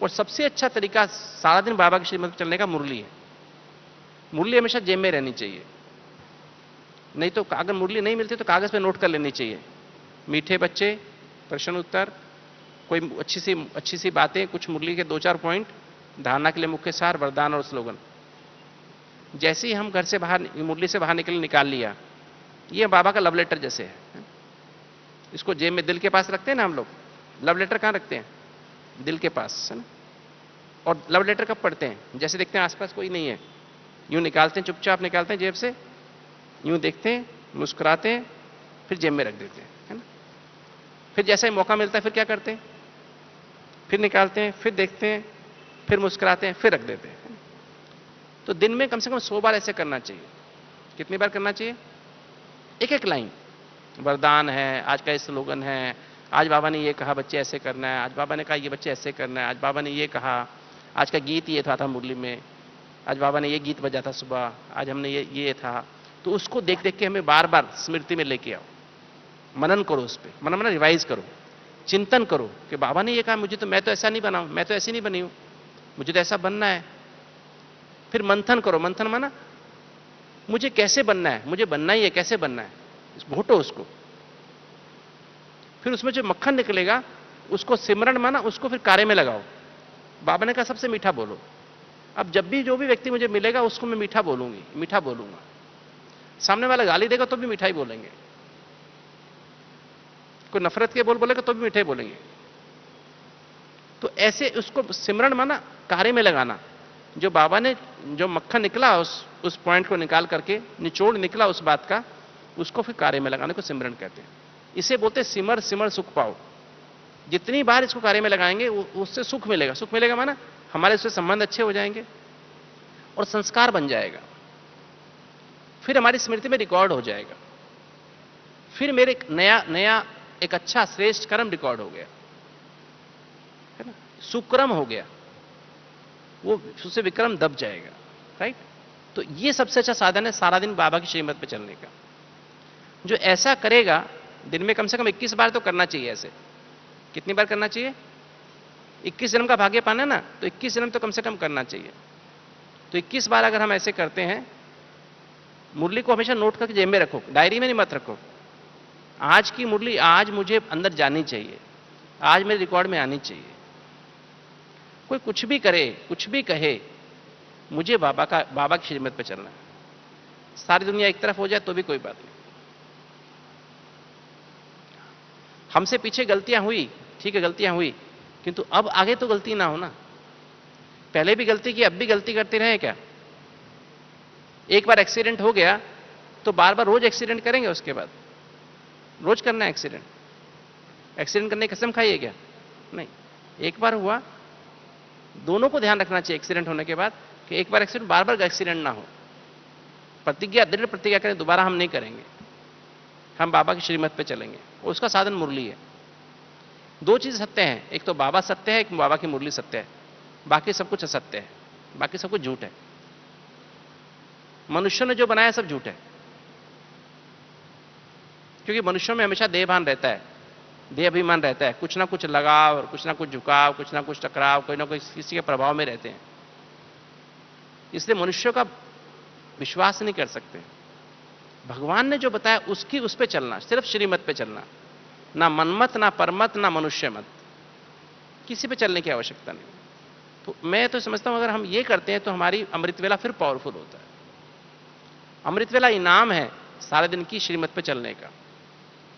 और सबसे अच्छा तरीका सारा दिन बाबा की श्रीमत पे चलने का मुरली है। मुरली हमेशा जेब में रहनी चाहिए। नहीं तो अगर मुरली नहीं मिलती तो कागज पे नोट कर लेनी चाहिए। मीठे बच्चे, प्रश्न उत्तर, कोई अच्छी सी बातें, कुछ मुरली के 2-4 पॉइंट, धारणा के लिए मुख्य सार, वरदान और स्लोगन। जैसे ही हम घर से बाहर, मुरली से बाहर निकाल लिया, ये बाबा का लव लेटर जैसे है। इसको जेब में दिल के पास रखते हैं ना हम लोग। लव लेटर कहां रखते हैं? दिल के पास, है ना। और लव लेटर कब पढ़ते हैं? जैसे देखते हैं आसपास कोई नहीं है, यूं निकालते हैं, चुपचाप निकालते हैं जेब से, यूं देखते हैं, मुस्कुराते हैं, फिर जेब में रख देते हैं, है ना। फिर जैसा ही मौका मिलता है फिर क्या करते हैं? फिर निकालते हैं, फिर देखते हैं, फिर मुस्कुराते हैं, फिर रख देते हैं। तो दिन में कम से कम 100 बार ऐसे करना चाहिए। कितनी बार करना चाहिए? एक लाइन, वरदान है, आज का स्लोगन है, आज बाबा ने ये कहा बच्चे ऐसे करना है, आज बाबा ने कहा ये बच्चे ऐसे करना है, आज बाबा ने ये कहा, आज का गीत ये था मुरली में, आज बाबा ने ये गीत बजा था सुबह, आज हमने ये था। तो उसको देख देख के हमें बार बार स्मृति में लेके आओ, मनन करो, उस पर मनन रिवाइज करो, चिंतन करो कि बाबा ने ये कहा, मुझे तो, मैं तो ऐसा नहीं बना हूं, मैं तो ऐसी नहीं बनी हूं, मुझे तो ऐसा बनना है। फिर मंथन करो। मंथन माना मुझे कैसे बनना है, मुझे बनना ही है, कैसे बनना है, घोटो उसको। फिर उसमें जो मक्खन निकलेगा उसको सिमरण माना उसको फिर कार्य में लगाओ। बाबा ने कहा सबसे मीठा बोलो। अब जब भी जो भी व्यक्ति मुझे मिलेगा उसको मैं मीठा बोलूंगी, मीठा बोलूंगा। सामने वाला गाली देगा तो भी मीठा ही बोलेंगे, कोई नफरत के बोल बोलेगा तो भी मीठे बोलेंगे। तो ऐसे उसको सिमरण माना कार्य में लगाना। जो बाबा ने जो मक्खन निकला उस पॉइंट को निकाल करके, निचोड़ निकला उस बात का, उसको फिर कार्य में लगाने को सिमरण कहते हैं। इसे बोलते सिमर सिमर सुख पाओ। जितनी बार इसको कार्य में लगाएंगे उससे सुख मिलेगा। सुख मिलेगा माना हमारे उससे संबंध अच्छे हो जाएंगे और संस्कार बन जाएगा, फिर हमारी स्मृति में रिकॉर्ड हो जाएगा, फिर मेरे नया एक अच्छा श्रेष्ठ कर्म रिकॉर्ड हो गया, है ना, सुक्रम हो गया, वो उससे विक्रम दब जाएगा। राइट? तो ये सबसे अच्छा साधन है सारा दिन बाबा की श्रीमत पे चलने का। जो ऐसा करेगा, दिन में कम से कम 21 बार तो करना चाहिए। ऐसे कितनी बार करना चाहिए? 21 जन्म का भाग्य पाना ना, तो 21 जन्म तो कम से कम करना चाहिए। तो 21 बार अगर हम ऐसे करते हैं, मुरली को हमेशा नोट करके जेब में रखो, डायरी में नहीं मत रखो। आज की मुरली आज मुझे अंदर जानी चाहिए, आज मेरे रिकॉर्ड में आनी चाहिए। कोई कुछ भी करे, कुछ भी कहे, मुझे बाबा की श्रीमत पे चलना है। सारी दुनिया एक तरफ हो जाए तो भी कोई बात नहीं। हमसे पीछे गलतियां हुई, ठीक है, गलतियां हुई, किंतु अब आगे तो गलती ना हो ना। पहले भी गलती की, अब भी गलती करते रहे क्या? एक बार एक्सीडेंट हो गया तो बार बार रोज एक्सीडेंट करेंगे? उसके बाद रोज करना है एक्सीडेंट? एक्सीडेंट करने की कसम खाइए क्या? नहीं, एक बार हुआ, दोनों को ध्यान रखना चाहिए एक्सीडेंट होने के बाद कि एक बार एक्सीडेंट, बार बार एक्सीडेंट ना हो। प्रतिज्ञा, दृढ़ प्रतिज्ञा करें दोबारा हम नहीं करेंगे, हम बाबा की श्रीमत पे चलेंगे। उसका साधन मुरली है। दो चीज सत्य हैं, एक तो बाबा सत्य है, एक बाबा की मुरली सत्य है, बाकी सब कुछ असत्य है, बाकी सब कुछ झूठ है। मनुष्यों ने जो बनाया सब झूठ है, क्योंकि मनुष्यों में हमेशा देहभान रहता है, देह अभिमान रहता है, कुछ ना कुछ लगाव, कुछ ना कुछ झुकाव, कुछ ना कुछ टकराव, कोई ना कोई किसी के प्रभाव में रहते हैं। इसलिए मनुष्यों का विश्वास नहीं कर सकते। भगवान ने जो बताया उसकी, उस पे चलना, सिर्फ श्रीमत पे चलना, ना मनमत, ना परमत, ना मनुष्य मत, किसी पे चलने की आवश्यकता नहीं। तो मैं तो समझता हूं अगर हम ये करते हैं तो हमारी अमृत वेला फिर पावरफुल होता है। अमृत वेला इनाम है सारे दिन की श्रीमत पे चलने का।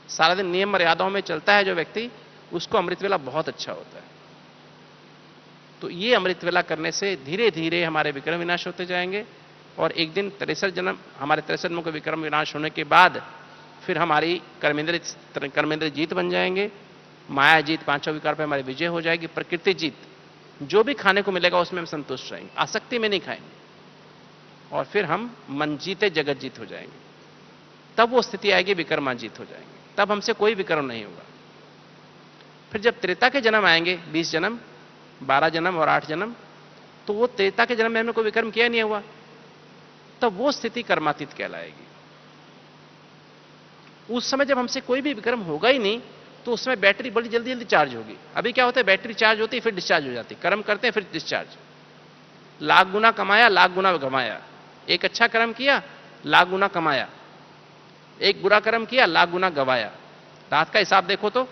सारा दिन नियम मर्यादाओं में चलता है जो व्यक्ति, उसको अमृत वेला बहुत अच्छा होता है। तो ये अमृत वेला करने से धीरे धीरे हमारे विक्रम विनाश होते जाएंगे, और एक दिन 63 जन्म, हमारे 63 जन्मों के विक्रम विनाश होने के बाद फिर हमारी कर्मेंद्र जीत बन जाएंगे। माया जीत, पांचों विकार पर हमारी विजय हो जाएगी। प्रकृति जीत, जो भी खाने को मिलेगा उसमें हम संतुष्ट रहेंगे, आसक्ति में नहीं खाएंगे, और फिर हम मन जीते जगत जीत हो जाएंगे। तब वो स्थिति आएगी विक्रमाजीत हो जाएंगे, तब हमसे कोई विक्रम नहीं होगा। फिर जब त्रेता के जन्म आएंगे, 20 जन्म, 12 जन्म और 8 जन्म, तो वो त्रेता के जन्म में हमने कोई विक्रम किया नहीं हुआ, तब वो स्थिति कर्मातीत कहलाएगी। उस समय जब हमसे कोई भी विक्रम होगा ही नहीं, तो उस समय बैटरी बड़ी जल्दी जल्दी चार्ज होगी। अभी क्या होता है, बैटरी चार्ज होती है फिर डिस्चार्ज हो जाती है, कर्म करते हैं फिर डिस्चार्ज। लाख गुना कमाया, लाख गुना गमाया। एक अच्छा कर्म किया, लाख गुना कमाया, एक बुरा कर्म किया, लाख गुना गवाया। रात का हिसाब देखो तो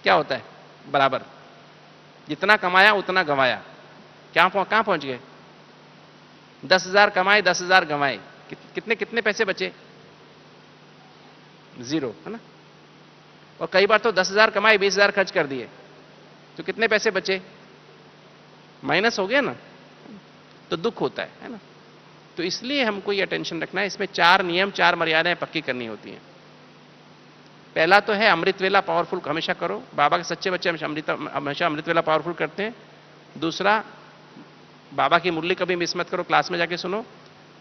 क्या होता है, बराबर। जितना कमाया उतना गवाया। कहां पहुंच गए? 10,000 कमाए, 10,000 गंवाए, कितने कितने पैसे बचे? जीरो, है ना। और कई बार तो 10,000 कमाए, 20,000 खर्च कर दिए, तो कितने पैसे बचे? माइनस हो गया ना। तो दुख होता है ना। तो इसलिए हमको ये टेंशन रखना है। इसमें 4 नियम, 4 मर्यादाएं पक्की करनी होती हैं। पहला तो है अमृत वेला पावरफुल हमेशा करो। बाबा के सच्चे बच्चे हमेशा अमृत वेला पावरफुल करते हैं। दूसरा, बाबा की मुरली कभी मिस मत करो, क्लास में जाके सुनो।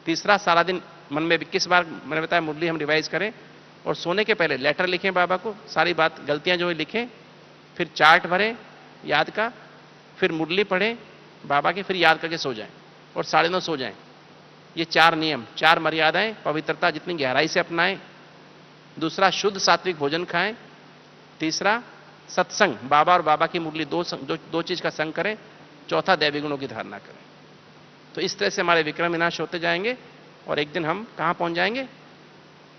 तीसरा, सारा दिन मन में 21 बार मैंने बताया मुरली हम रिवाइज करें, और सोने के पहले लेटर लिखें बाबा को, सारी बात गलतियां जो है लिखें, फिर चार्ट भरें याद का, फिर मुरली पढ़ें बाबा की, फिर याद करके सो जाएं, और 9:30 सो जाएं। ये 4 नियम, 4 मर्यादाएं, पवित्रता जितनी गहराई से अपनाएं। दूसरा, शुद्ध सात्विक भोजन खाएं। तीसरा, सत्संग, बाबा और बाबा की मुरली दो चीज का संग करें। चौथा, दैवी गुणों की धारणा करें। तो इस तरह से हमारे विक्रम विनाश होते जाएंगे, और एक दिन हम कहां पहुंच जाएंगे?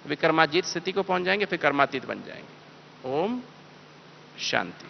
विक्रमाजीत स्थिति को पहुंच जाएंगे, फिर कर्मातीत बन जाएंगे। ओम शांति।